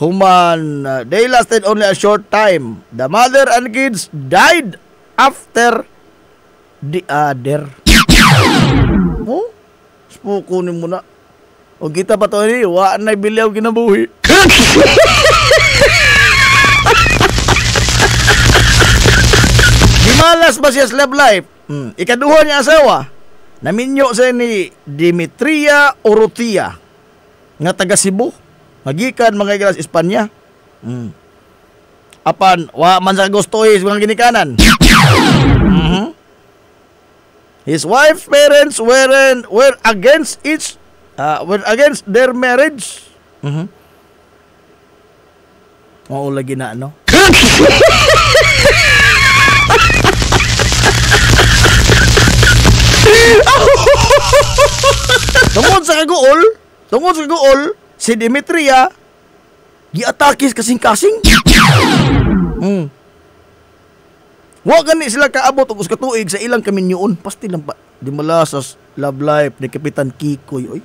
Human, they lasted only a short time. The mother and kids died after the other. Spukunin mo na. O kita pa to ni, waan na bilyaw kinabuhi. Dimalas ba siya love life? Ikaduha niya asawa. Naminyo sa ni Demetria Orotia nga taga Cebu. Magikan mga iglas Espanya. Apan wa man sa gusto mga ginikanan. His wife's parents were against their marriage. Oo lagi na no. Tungod sa kaguol, si Demetria giatakis kasing-kasing. Wa gani sila kaabot og katuig sa ilang kaminyoon. Pasti lang pa di malasas love life ni Kapitan Kikoy oy.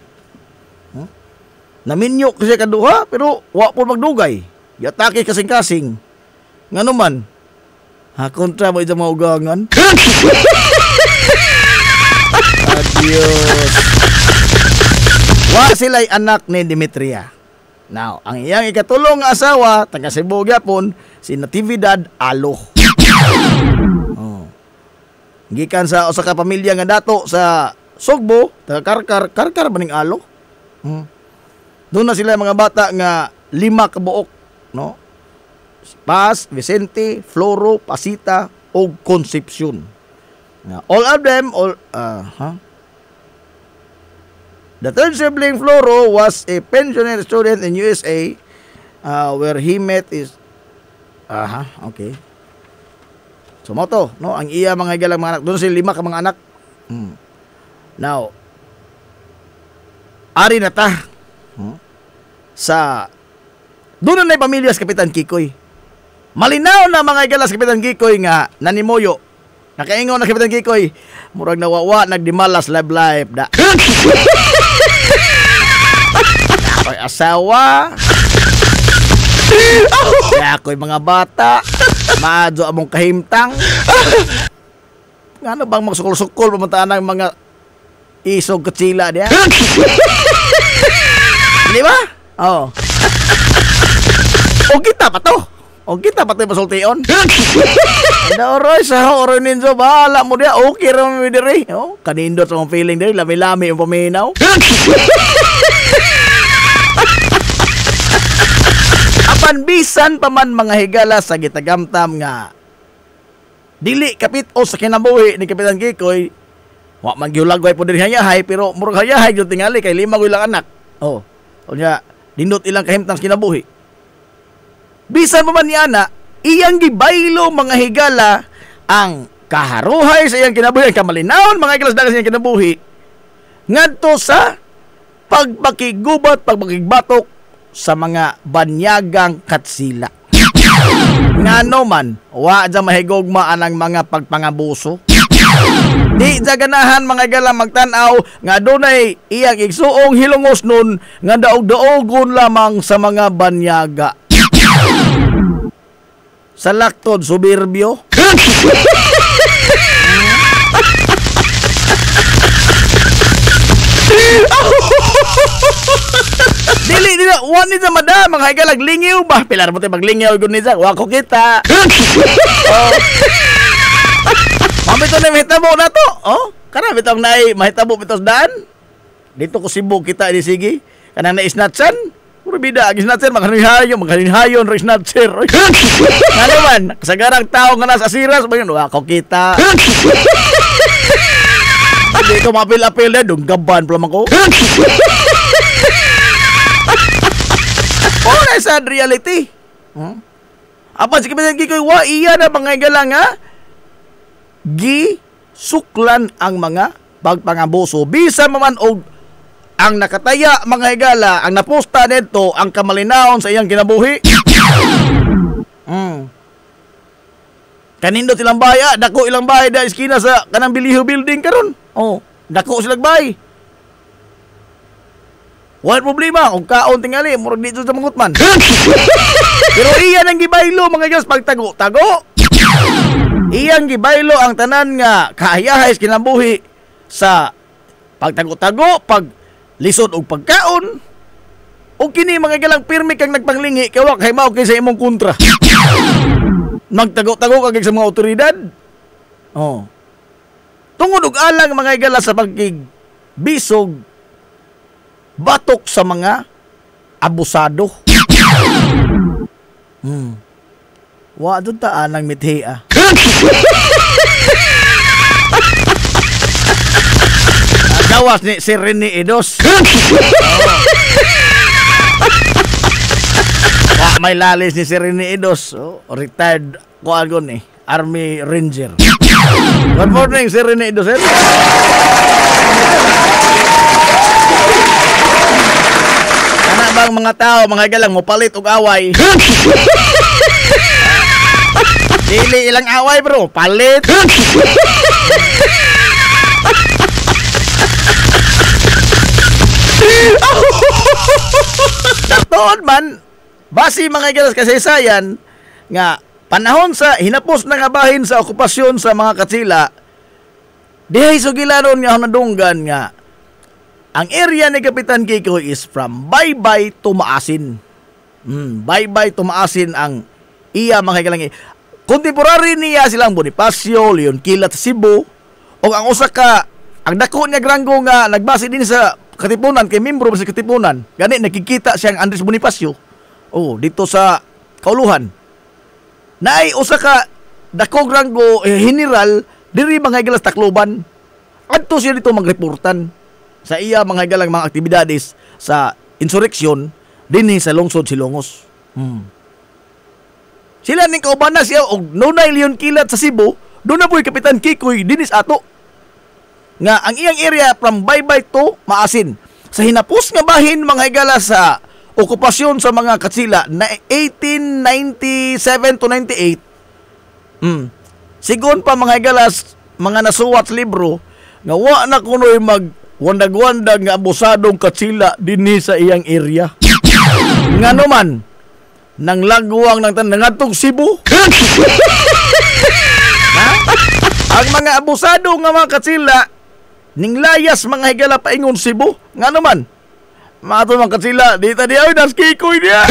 Naminyo kasi kaduha pero wa po magdugay. Giatakis kasing-kasing. Ngano man? Kontra mo ita maugangan. Adios. Wa sila'y anak ni Demetria. Now, ang iyang ikatulong asawa, taga Cebu gyapon, si Natividad Alo. Gikan sa usa ka pamilya nga dato sa Sugbo, taga Karkar maning Alo. Doon na sila mga bata nga 5 kabuok, no? Paz, Vicente, Floro, Pasita o Concepcion. All of them, the third sibling, Floro, was a pensioner student in USA where he met his... okay. So, moto, no? Ang iya mga igalang mga anak. Doon sila 5 ka mga anak. Now, ari na ta. Sa... Doon na pamilya sa Kapitan Kikoy. Malinaw na mga igalas Kapitan Kikoy nga nanimoyo. Nakaingon na Kapitan Kikoy. Murag nawawa, nagdimalas love life. Ako'y asawa. Ako'y mga bata. Maadyo among kahimtang. Ano bang magsukol-sukol pamantaan ng mga isog katsila diya? Di ba? Oo. O kita pa to. O kita pa to pasultion. Ada oroy sa oroy ninyo. Bahala mo diya. Okay rin mo diri. Kanindot sa mong feeling diri. Lami-lami yung paminaw. Apan bisan pa man mga higala sa gitagamtam nga dili kapit o sa kinabuhi ni Kapitan Kikoy. Wa man giulagway po diri hayahay pero murag hayahay jud tingali kay 5 ilang anak. Unya dindot ilang kahimtang sa kinabuhi. Bisan pa man niya na, iyang gibaylo mga higala ang kaharuhay sa iyang kinabuhi, ang kamalinawon mga higalas-dagas sa iyang kinabuhi, ngadto sa pagpakigubat, pagpakigbatok sa mga banyagang katsila. Ngano man, wa dyan mahigugma anang mga pagpangabuso. Di ganahan mga higala magtanaw nga dunay iyang igsuong hilongos nun nga daog-daogon lamang sa mga banyaga. Sa laktod, subirbyo. Dili one ni sa madam mga hagalag lingiw ba pilar mo tayo maglingiw gud ni sa wa ko kita. Oh. Mami to na mahitabo na to. Oh, kana bitong naay mahitabo bitos daan. Dito ko Cebu kita di sige. Kanang na-snatchan. Puro bida gisnatcher maghanin-hayon ra snatcher. Ano man kasagarang tao nga nasa siras ba yun wa ko kita. Hindi ko mapil-apil na dunggaban pala man ko. Oh, na sad reality. Apa sige ba koy wa iya na mga galang ha? Suklan ang mga pagpangabuso bisan man og ang nakataya mga higala ang naposta nito ang kamalinawon sa iyang kinabuhi. Kanindo silang baya, dako ilang bahay da iskina sa kanang Biliho building karon. Oh, dako silang bahay. Wala problema kung kaon tingali murag dito sa mangutman. Pero iyan ang gibaylo mga guys pagtago-tago. Iyang gibaylo ang tanan nga kahayahay kinabuhi sa pagtago-tago, pag lisod og pagkaon. O kini mga galang pirmi kang nagpanglingi kawak kay mao kay sa imong kontra. Magtago-tago kag sa mga otoridad. Oh. Tungod og alang mga igala sa pagkig bisog batok sa mga abusado. Wa dun taan ang mithi gawas ni si Rene Edos. May lalis ni si Rene Edos. Retired ko ni Army Ranger. Good morning si Rene Edos. Ana bang mga tao mga galang mo palit og away? Dili ilang away bro, palit. Naktoon man, basi mga galas kasaysayan nga panahon sa hinapos na nga bahin sa okupasyon sa mga Katsila, dihay sugilaron nga nadunggan nga ang area ni Kapitan Kikoy is from Baybay to Maasin. Baybay to Maasin ang iya mga galang. Contemporary niya silang Bonifacio, Leon Kilat sa Cebu, o ang usa ka ang dako niya granggo nga nagbase din sa Katipunan kay membro sa Katipunan. Gani nakikita siyang Andres Bonifacio. Oh, dito sa Kauluhan. Naay usa ka dako granggo general diri mga galas Tacloban. Adto siya dito magreportan sa iya mga galang mga aktibidades sa insurrection dinhi sa lungsod Silongos. Sila ning kauban na siya og nunay Leon Kilat sa Cebu, doon na po'y Kapitan Kikoy dinis ato. Nga ang iyang area from Baybay to Maasin. Sa hinapos nga bahin mga higala sa okupasyon sa mga Katsila na 1897 to 98. Sigon pa mga higala mga nasuwat libro nga wa na kunoy mag wandag-wandag nga abusadong Katsila dinhi sa iyang area. Ngano man nang lagwang ng nangatong Cebu. Ang mga abusado nga mga Katsila ning layas mga higala paingon Cebu. Nga naman mato mga Katsila dito di ay das Kikoy niya.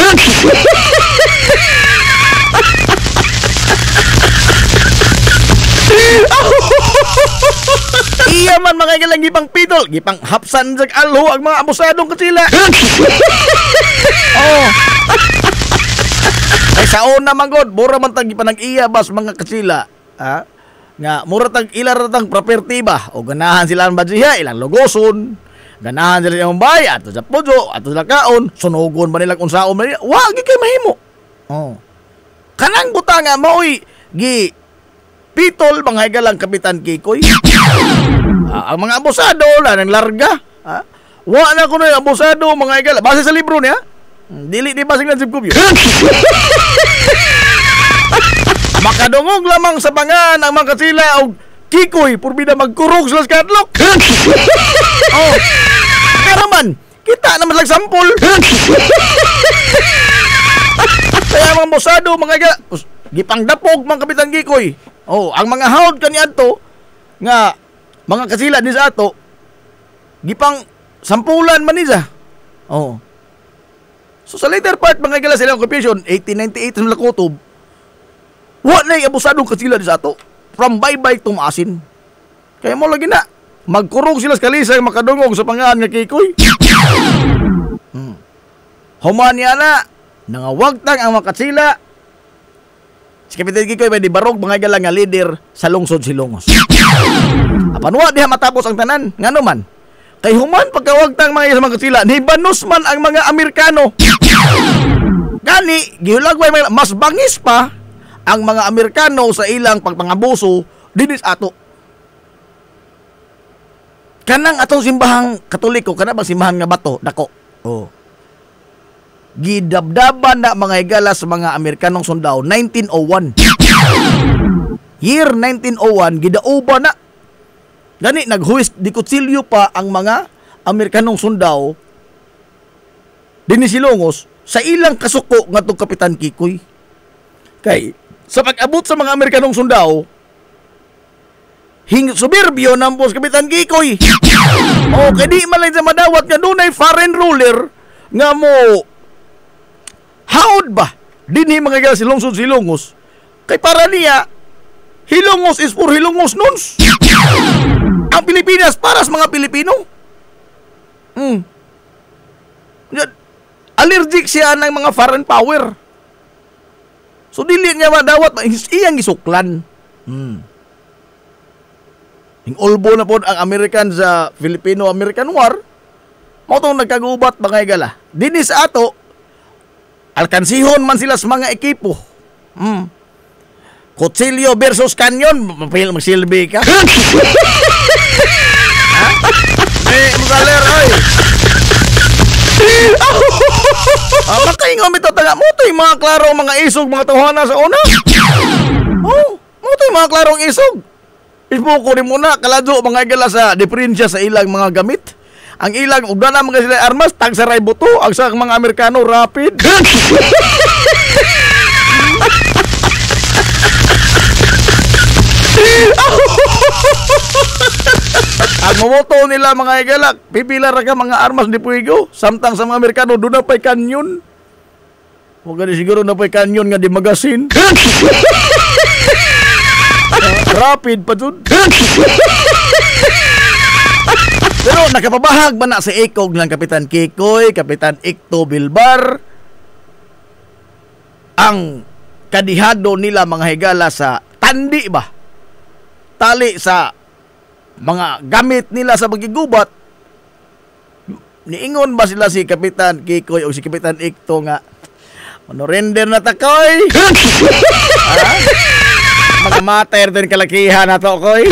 Iya man mga higala gipang pitol gipang hapsan sa alho ang mga abusadong Katsila. Oh. Ay sa una manggod, mura man tag ipanag-iya bas mga Katsila. Nga mura tag ilar tang property ba o ganahan sila ang badsiya ilang logoson. Ganahan sila yung bay ato sa pujo, ato sa kaon, sunugon ba nila kung saon ba nila. Wag kay mahimo. Oh. Kanang buta nga maoy gi pitol mga higalang Kapitan Kikoy. Ang mga abusado la nang larga. Wa na kuno yung abusado mga higala base sa libro niya. Dili di basig na sibkubyo. Makadungog lamang sa pangan ang mga Katsila og Kikoy purbida magkurog sila sa kadlok. Oh. Karaman, kita naman lang sampol. Kaya mga musado mga gipangdapog mga Kapitan Kikoy. Oh, ang mga haod kaniadto nga mga Katsila din sa ato gipang sampulan man niya. Oh. So sa later part mga igala silang occupation 1898 sa Lakotob. Wa na abusadong kasila sa ato. From baybay tumasin. Kaya mo lagi na magkurog sila sa kalisay makadungog sa pangaan nga Kikoy. Human niya na nangawagtang ang makasila. Si Kapitan Kikoy may di barog mga igala nga leader sa lungsod Silongos. Apanwa diha matapos ang tanan ngano man. Kay human pagkawagtang mga makasila ni banos man ang mga Amerikano. Gani gihulagway mas bangis pa ang mga Amerikano sa ilang pagpangabuso dinis ato. Kanang atong simbahang Katoliko kana bang simbahan nga bato dako. Oh. Gidabdaban na mga higala sa mga Amerikanong sundao 1901. Year 1901 gidauba na. Gani naghuwis di kutsilyo pa ang mga Amerikanong sundao dinis Silongos sa ilang kasuko ngadtong Kapitan Kikoy. Kay sa pag-abot sa mga Amerikanong sundao subirbyo ng boss Kapitan Kikoy. O kay di man lang sa madawat nga dunay foreign ruler nga mo haod ba dinhi mga higala silungsod Silongos kay para niya Hilongos is for Hilongos nuns. Ang Pilipinas para sa mga Pilipino. Allergic siya ng mga foreign power. So dili niya madawat iyang isuklan. Ingolbo na po ang American sa Filipino-American War. Mao tong nagkagubat mga higala. Dinis ato alkansihon man sila sa mga ekipo. Kutsilyo versus kanyon, magsilbi ka. Ha? Magaler, oy. Makaingon ito taga mo ito yung mga klarong mga isog, mga tawhana sa una. Oh, mo ito yung mga klarong isog. Isbuko rin muna, kalado mga igala sa diferensya sa ilang mga gamit. Ang ilang, ugda na mga sila armas, tagsaray buto, ang sa mga Amerikano, rapid. Ang momoto nila mga igala, pipila ra ka mga armas di puigo, samtang sa mga Amerikano doon na pa'y kanyon. Huwag gani siguro na pa'y kanyon nga di magasin. Rapid pa dun. Pero nakapabahag ba na sa ikog ng Kapitan Kikoy, Kapitan Ikto Bilbar ang kadihado nila mga higala sa tandi ba? Tali sa mga gamit nila sa pagigubat. Niingon ba sila si Kapitan Kikoy o si Kapitan Ikto nga manorender na takoy? Mga mater din kalakihan na to koy.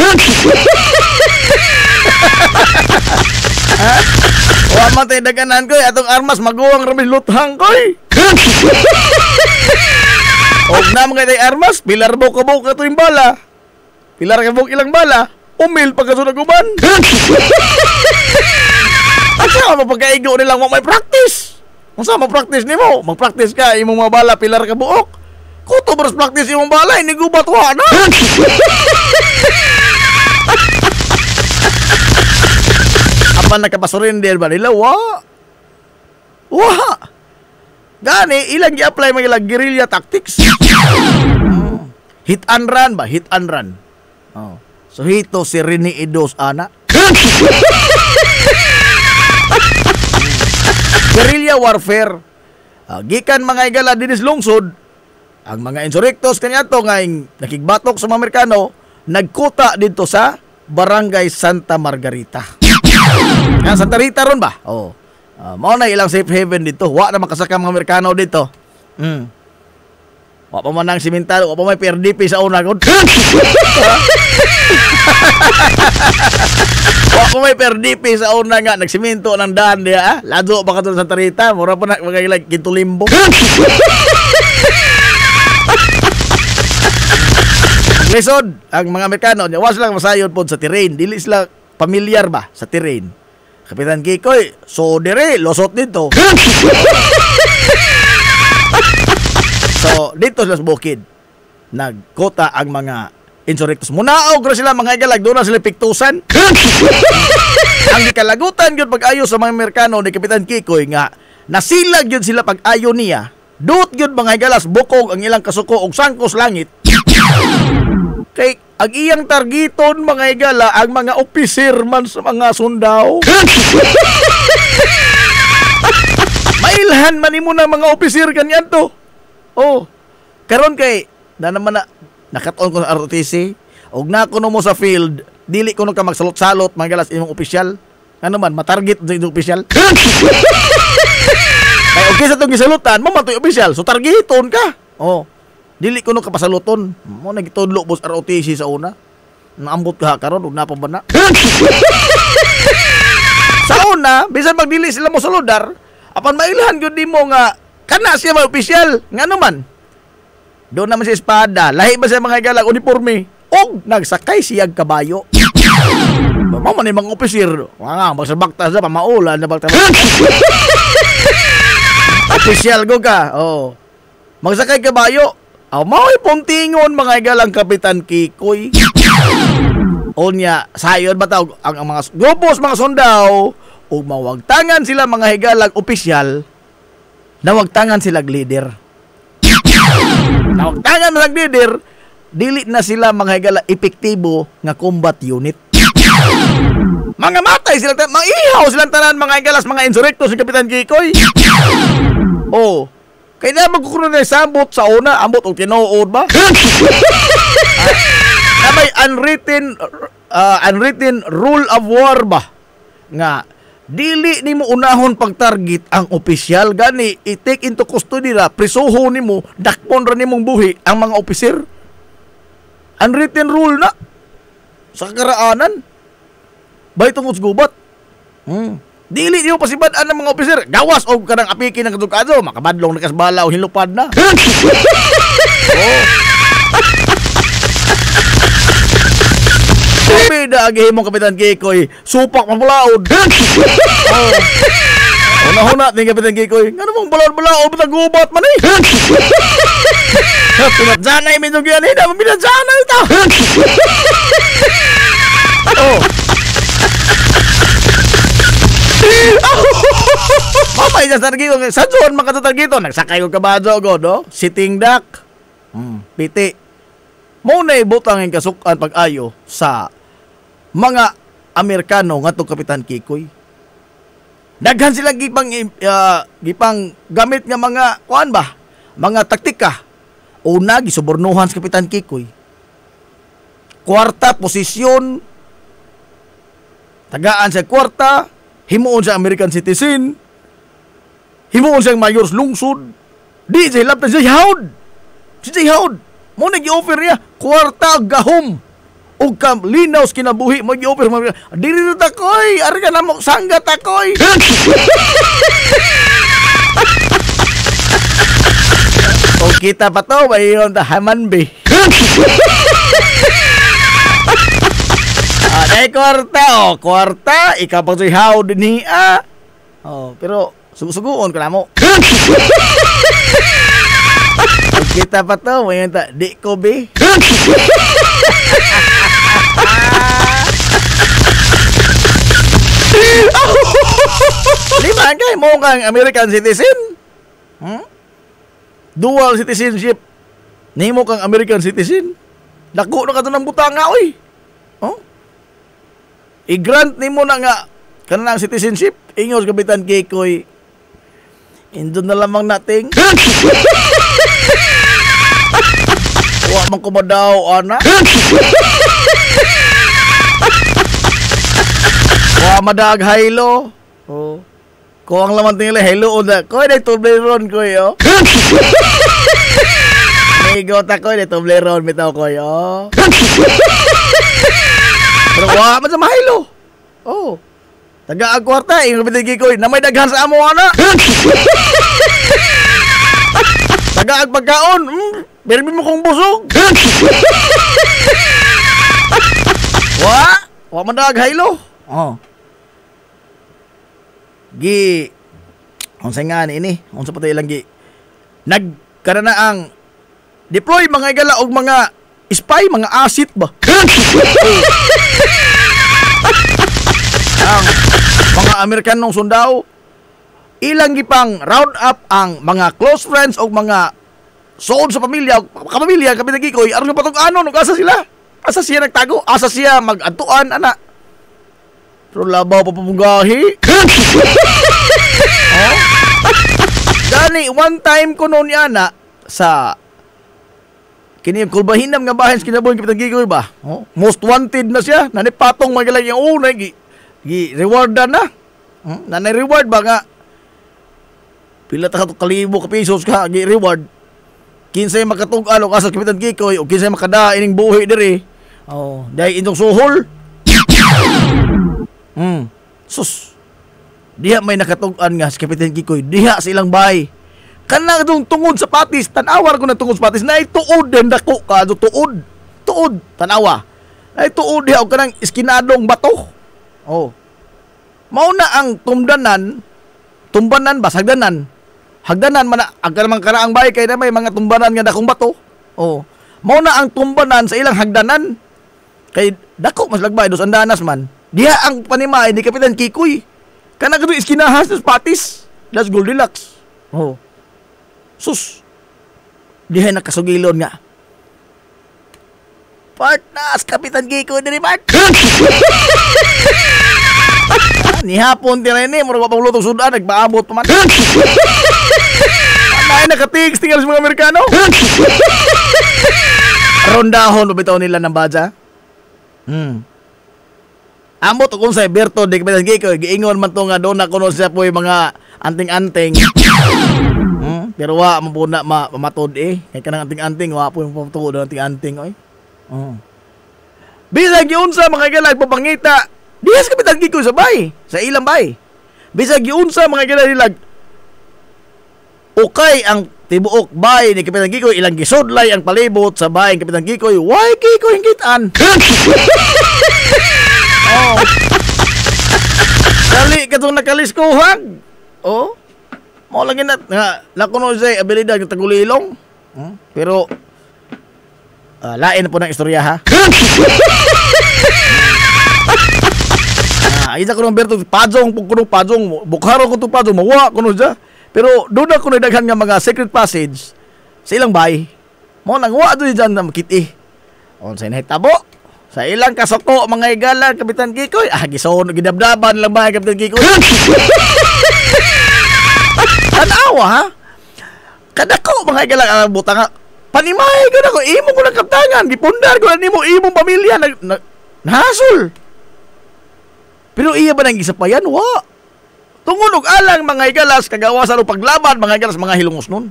Wa man tay daganan koy atong armas maguwang ramis luthang koy. Og na mga tay armas pilar bo kabok ato yung bala. Pilar kabok ilang bala. Umil pagkasunod uban. At saka mapagkaigo nilang may practice. Kung saan mag-practice ni mo? Mag-practice ka, imong mga bala, pilar ka buok. Kuto bros practice imong bala, hindi gubat wa na. Apa nakapasurinder ba nila? Wa. Gani, ilang i-apply mga ilang guerrilla tactics. Hit and run ba? Hit and run. Oh. So hito si Rini Idos ana. Guerrilla warfare. Gikan mga igala dinis lungsod, ang mga insurrectos kanyato nga nakigbatok sa mga Amerikano, nagkuta dito sa Barangay Santa Margarita. Nga Santa Rita ron ba? Oh. Mao na ilang safe haven dito. Wa na makasaka mga Amerikano dito. Wa pa man ang simentado, wa pa may PRDP sa una gud. Wa pa may PRDP sa una nga nagsimento ng daan diha. Lado ba ka sa Santa Rita? Mura pa na magailag Kintulimbo. Lisod ang mga Amerikano, wa sila masayod pod sa terrain. Dili sila pamilyar ba sa terrain. Kapitan Kikoy, so dire losot dito. So dito sa bukid nagkota ang mga insurrectos. Munaog ra sila mga igalag, doon na sila piktusan. Ang gikalagutan yun pag-ayo sa mga Amerikano ni Kapitan Kikoy nga nasilag yun sila pag-ayo niya. Dut yun mga galas bukog ang ilang kasuko og sangkos langit. Kay ang iyang targeton mga igala ang mga opiser man sa mga sundao. Mailhan man imo na mga opiser kanyan to. Oh. Karon kay na naman na nakat-on ko sa ROTC og nakuno mo sa field, dili ko ka magsalot-salot mga galas imong opisyal. Ano man matarget sa imong opisyal. Kay okay sa itong gisalutan, mamatoy opisyal, so targeton ka. Oh. Dili ko kapasaluton. Mo nagitudlo boss ROTC sa una. Naambot ka karon ug napabana. Sa una, bisan magdili sila mo saludar, apan mailhan gyud nimo nga kana siya may opisyal. Ngano man? Doon naman si espada, lahi ba sa mga galag uniforme? Og nagsakay siyag kabayo. Mama ni mga opisyal. Nga magsabakta sa pamaulan na bakta. Opisyal go ka. Oh. Magsakay kabayo. Mao'y puntingon mga igalang Kapitan Kikoy. Onya, sayon ba tawag ang mga grupos, mga sundao, o mawagtangan sila mga higalang opisyal, nawagtangan sila leader. Nawagtangan sila leader, dili na sila mga higalang epektibo nga combat unit. Mga matay sila, mga ihaw silang tanan mga higalas, mga insurrectos si Kapitan Kikoy. Oh. Kaya na magkukunan na sambot sa una, ambot o tinuod ba? Na may unwritten rule of war ba? Nga, dili ni mo unahon pag-target ang opisyal, gani, i-take into custody na, prisuho ni mo, dakpon ra ni mong buhi ang mga opisyal. Unwritten rule na. Sa karaanan. Bay tungod gubat. Dili niyo pasibad-an ng mga opisyal. Gawas o kanang apiki ng kadukado. Makabadlong nakasbala o hinlupad na. Oh. Sabi na agihin mong Kapitan Kikoy, supak mabulaod. Oh. Una-una ni Kapitan Kikoy, nga namang balaod-balaod, bitang gubat man eh. Pinatsanay medyo yan eh, naman pinatsanay ito. Oh. Mamay sa targito, sa John makatatargito, nagsakay ko kabado ko, no? Sitting duck. Piti. Muna ibutang ang kasukan pag-ayo sa mga Amerikano nga itong Kapitan Kikoy. Daghan sila gipang gamit nga mga, kuan ba? Mga taktika. Una, gisubornuhan sa Kapitan Kikoy. Kwarta, posisyon. Tagaan sa kwarta. Himuon sa American citizen. Himuon sa mayors lungsod. Di sa hilap na siya haud. Siya haud. Muna gi-offer niya. Kwarta, gahom. O kam, linaw kinabuhi. Mag-i-offer. Diri na takoy. Ari ka na mo. Sangga takoy. O kita pa to. Mayroon tahaman be. Dahil kwarta, kwarta, ikaw pang sihaw din niya. Pero, sugusuguon ko na mo. Kita pa to, may yun di ko be. Lima kay mo kang American citizen? Dual citizenship. Ni mo kang American citizen? Dako na ka to ng butanga, oy. I-grant ni mo na nga kanang citizenship. Ingos Kapitan Kikoy. Indon na lamang nating. Wa man ko madaw, ana. Wa madag haylo. Oh. Ko ang laman tingala haylo oda. Koy day Toblerone ko yo. Amigo ta koy day Toblerone bitaw ko yo. Pero wa man sa mahilo. Oh. Taga agwarta ing Kapitan Kikoy na may daghan sa amo ana. Taga agpagkaon. Berbi mo kong busog. Wa man dag haylo. Oh. Gi unsa nga ini? Unsa patay lang gi. Nagkara ang deploy mga igala og mga spy, mga asit ba? ang mga Amerikanong sundao ilang gipang round up ang mga close friends o mga soon sa pamilya, kapamilya, Kapitan Kikoy, aron patog ano, asa sila? Asa siya nagtago? Asa siya mag-antuan, ana? Pero labaw pa pamunggahi. Oh? Gani, one time ko noon ana sa kini kulbahinam nga bahin sa kinabuhi Kapitan Kikoy ba? Oh? Most wanted na siya, nanipatong magalang yung una, gi-rewardan na. Nanay-reward ba nga? Pila ta kalibo ka pesos ka gi-reward. Kinsay makatug-alok asa Kapitan Kikoy o kinsay makada ining buhi diri. Oh, dai inyong suhol. Sus. Diha may nakatug-an nga si Kapitan Kikoy, diha sa ilang bahay. Kana dong tungod sa patis, tan-awar ko na tungod sa patis na tuod den dako ka tuod. Tuod tan-awa. Ay tuod diha og kanang iskinadong bato. Oh. Mao na ang tumbanan ba sagdanan. Hagdanan man agka man karaang bahay kay na may mga tumbanan nga dakong bato. Oh. Mao na ang tumbanan sa ilang hagdanan. Kay dako mas lagbay dos andanas man. Diha ang panimay ni Kapitan Kikoy. Kana kadto iskinahas sa patis. That's Goldilocks. Oh. Sus. Diha nakasugilon nga. Partners Kapitan Kikoy diri part. Ni hapon tira ni murag papulutong sudan nagpaabot pa man. Ay nakatigs tinggal sa mga Amerikano. Rondahon bitaw nila ng badya. Amot kung sa Berto de Kapitan Kikoy giingon man to nga do na kuno siya poy mga anting-anting. Pero wa mo na mamatod kay kanang anting-anting wa po yung patuod ng anting-anting oy. Bisag giunsa mga galag papangita. Diyas Kapitan Kikoy sa bay, sa ilang bay. Bisag giunsa mga galag nilag. Okay ang tibuok bay ni Kapitan Kikoy ilang gisudlay ang palibot sa bay ni Kapitan Kikoy. Why Kikoy hingitan? Oh. Dali katong nakaliskuhag. Oh. Mo lang ginat nga nakuno siya abilidad ng tagulilong. Pero lain po ng istorya ha. Isa ko nung Berto pajong kuno pajong bukharo ko to pajong mawa kuno siya. Pero doon ako nagdaghan nga mga secret passage sa ilang bahay. Mo nang wa doon dyan na makiti. O sa inahitabo. Sa ilang kasoko mga igala Kapitan Kikoy. Gisoon gidabdaban lang ba Kapitan Kikoy. Tanawa ha. Kadako mga igala butang nga. Panimay ko na ko. Imo ko lang kaptangan. Gipundar ko na nimo imong pamilya. Nahasol. Pero iya ba nang gisapayan? Wa. Tungunog alang mga igalas kagawasan o paglaban mga igalas mga hilungos nun.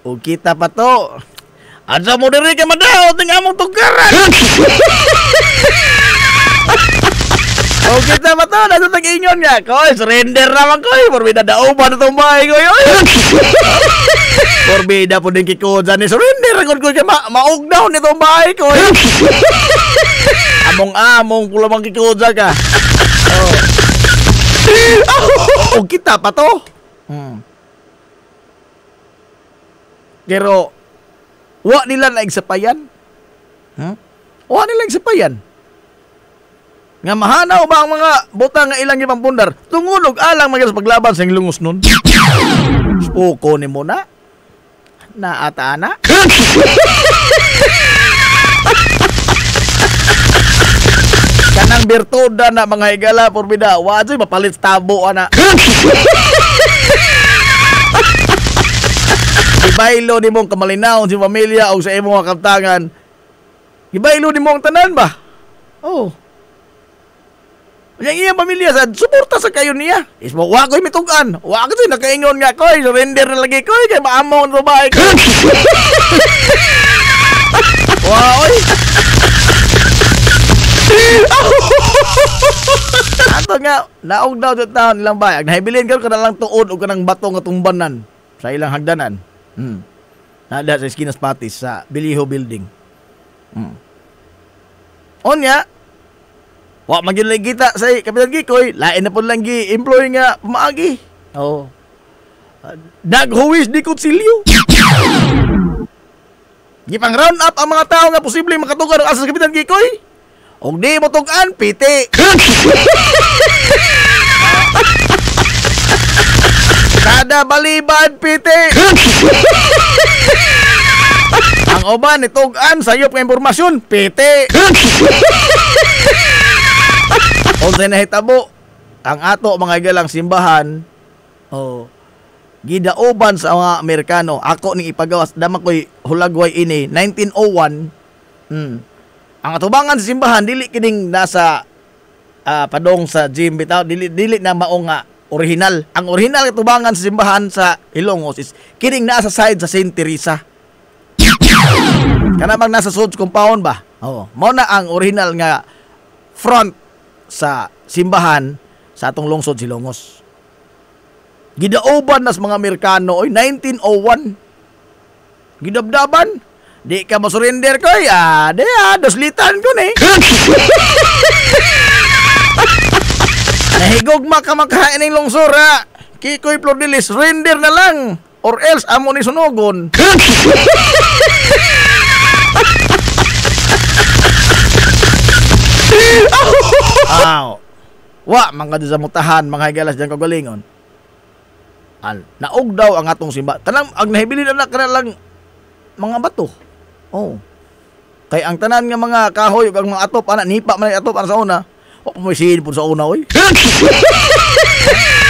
O kita pa to. Adsa mo diri ka madaot ng among tugaran. O kita pa to. Nato tag-ingon nga. Koy, surrender naman koy. Porbida daoban na tumbay koy. Porbida po din kikodan ni surrender. Agod koy ka maugnaw ni tumbay koy. Among pula mang kikoda ka. O kita pa to. Pero wa nila naigsapayan. Wa nila igsapayan. Nga mahanaw ba ang mga butang nga ilang ibang pundar? Tungunog alang mga paglaban sa lungos nun. Spoko ni mo na. Naata na. Kanang birtuda na mga higala porbida. Wajoy mapalit tabo ana. Ibaylo ni mong kamalinaw si pamilya o sa imong mga kaptangan. Ibaylo ni mong tanan ba? Oh. Yang iya pamilya sa suporta sa kayo niya. Ismo wa ko'y mitugan. Wa ko siya nakaingon nga ko'y surrender na lagi ko'y kay maamon sa bahay ko. Wow. Ato nga naog daw jud taon ilang bayag. Nahibilin ka lang tuod o kanang bato nga tumbanan sa ilang hagdanan. Nada sa Esquinas Patis sa Biliho Building. Onya wa magin lang kita sa Kapitan Kikoy, lain na po lang gi-employ nga pamaagi. Oh. Naghuwis di kutsilyo. Gipang round up ang mga tao nga posibleng makatugan ang asa sa Kapitan Kikoy. Og di mo tugan, piti. Kada baliban, piti. Ang uban, itugan, sayop ng impormasyon, piti. O sa nahitabo, ang ato mga galang simbahan, gidauban sa mga Amerikano. Ako ning ipagawas, dama ko'y hulagway ini, 1901. Ang atubangan sa simbahan, dili kining nasa padong sa gym bitaw, dili na mao nga original. Ang original atubangan sa simbahan sa Ilongos is kining nasa side sa Saint Teresa. Kanamang nasa Sud compound ba? Oo. Mao na ang original nga front sa simbahan sa atong lungsod Silongos. Gidauban nas mga Amerikano oy 1901. Gidabdaban. Di ka mo surrender ko doslitan ko ni. Nahigugma ka makahain ng lungsor ha. Kikoy Flordelis, surrender na lang or else amo ni sunogon. Wa mga disamutahan mga higalas diyan kagalingon. Naog daw ang atong simba. Tanang ang nahibili na lang mga bato. Kay ang tanan nga mga kahoy ug ang mga atop ana nipa man atop ana sa una. Wa pa may sin pud sa una oy.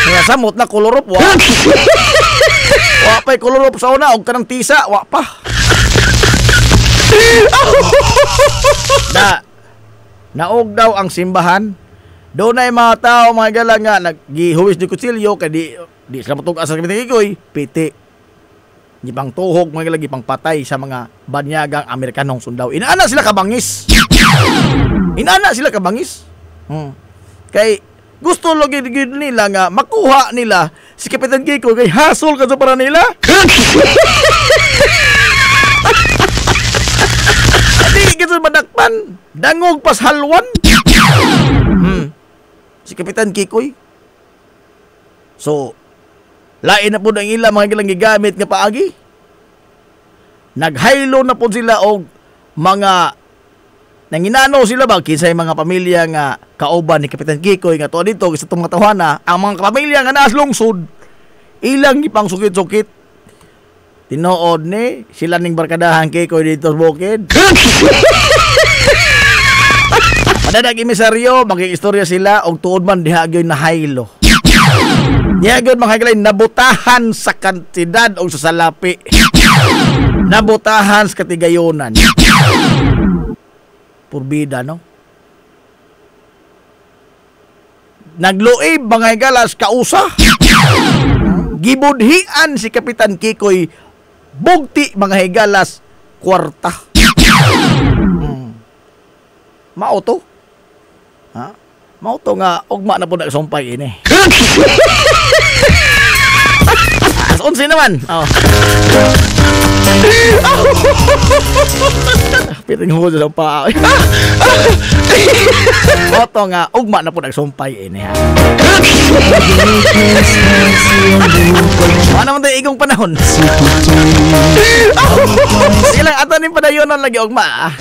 Nga samot na kolorop wa. Wa pa'y kolorop sa una og kanang tisa wa pa. Naog daw ang simbahan. Doon ay mga tao mga galang nga naggihuwis di kutsilyo kay di sila matug asa kami piti. Gipang tuhog mga lagi pang patay sa mga banyagang Amerikanong sundaw. Inaana sila kabangis. Kay gusto lagi nila nga makuha nila si Kapitan Kiko kay hasol ka sa para nila. Di gito madakpan. Dangog pas halwan. Si Kapitan Kikoy. So lain na po ang ilang mga gilang gigamit nga paagi. Naghaylo na po sila og mga nanginano sila ba kinsay mga pamilya nga kauban ni Kapitan Kikoy nga to dito sa itong matawana. Ang mga pamilya nga naas lungsod ilang gipang sukit-sukit. Tinuod ni sila ning barkadahan Kikoy dito sa bukid. Padadag imisaryo maging istorya sila og tuod man diha gyoy nahaylo. Niyagod mga higalay, nabutahan sa kantidad o sa salapi. Nabutahan sa katigayonan. Purbida, no? Nagluib mga higalas kausa. Gibudhian si Kapitan Kikoy. Bugti mga higalas kwarta. Mao to? Mao to nga ugma na po nagsumpay ini. Unsi naman. Piring ho sa pa. Moto nga ugma na po nagsumpay ini ha. Ano man tayo igong panahon? Silang ato ni padayonon lagi ugma.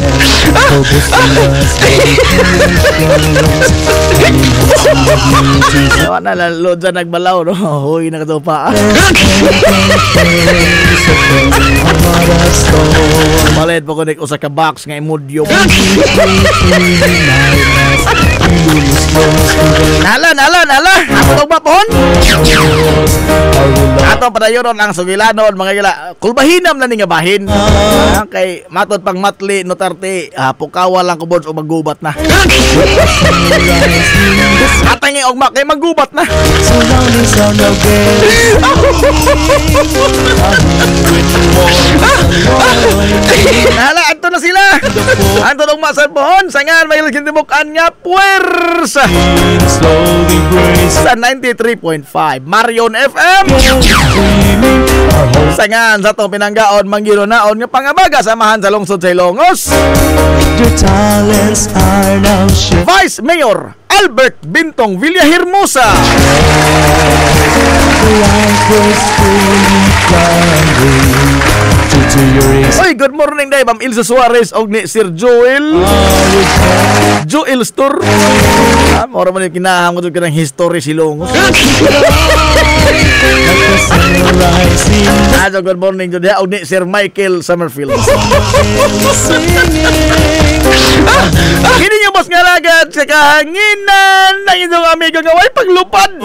Wala na load sa nagbalaw no. Huy na kato pa. Malit po kunik usa ka box nga imudyo. Nala. Ako ba pohon? Ato padayonon ang sugilanon mga gila. Kulbahinam na ni nga bahin. Kay matod pang matli notarte pukawa lang kubod o maggubat na. Atangi ogma kay maggubat na. Nala, ato na sila. Ato nung masan pohon. Sangan may kintibukan nga puwersa sa 93.5 Marion FM. Sangan sa itong pinanggaon manggironaon nga pangabaga samahan sa lungsod sa Ilongos. Vice Mayor Albert Bintong Villahermosa. Uy, good morning day, Ma'am Ilsa Suarez og ni Sir Joel. Joel Store. Mora man yung kinahang ko ng history silong. So good morning to dia og ni Sir Michael Summerfield. Kini nyo mas ngalagat sa kahanginan ang inyong amigo nga way paglupad.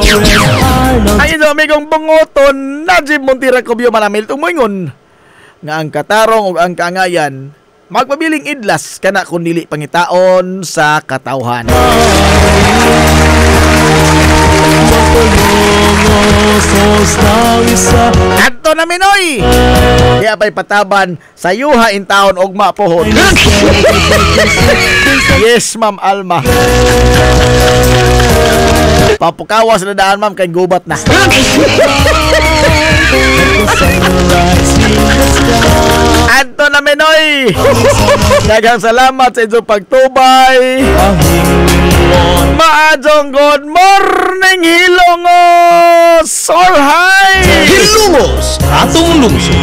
Ang inyong amigong bungoton Najib Montira Cubio Manamil tumoingon nga ang katarong ug ang kaangayan magpabiling idlas kana kun dili pangitaon sa katawhan. Adto na minoy. Kaya pa'y pataban sa yuha in taon og mapohon. Yes, Ma'am Alma. Papukawas na daan, ma'am, kay gubat na. Adto na minoy. Daghang salamat sa inyong pagtubay. Maadong good morning, Hilongos! All hi! Hilongos, atong lungsod.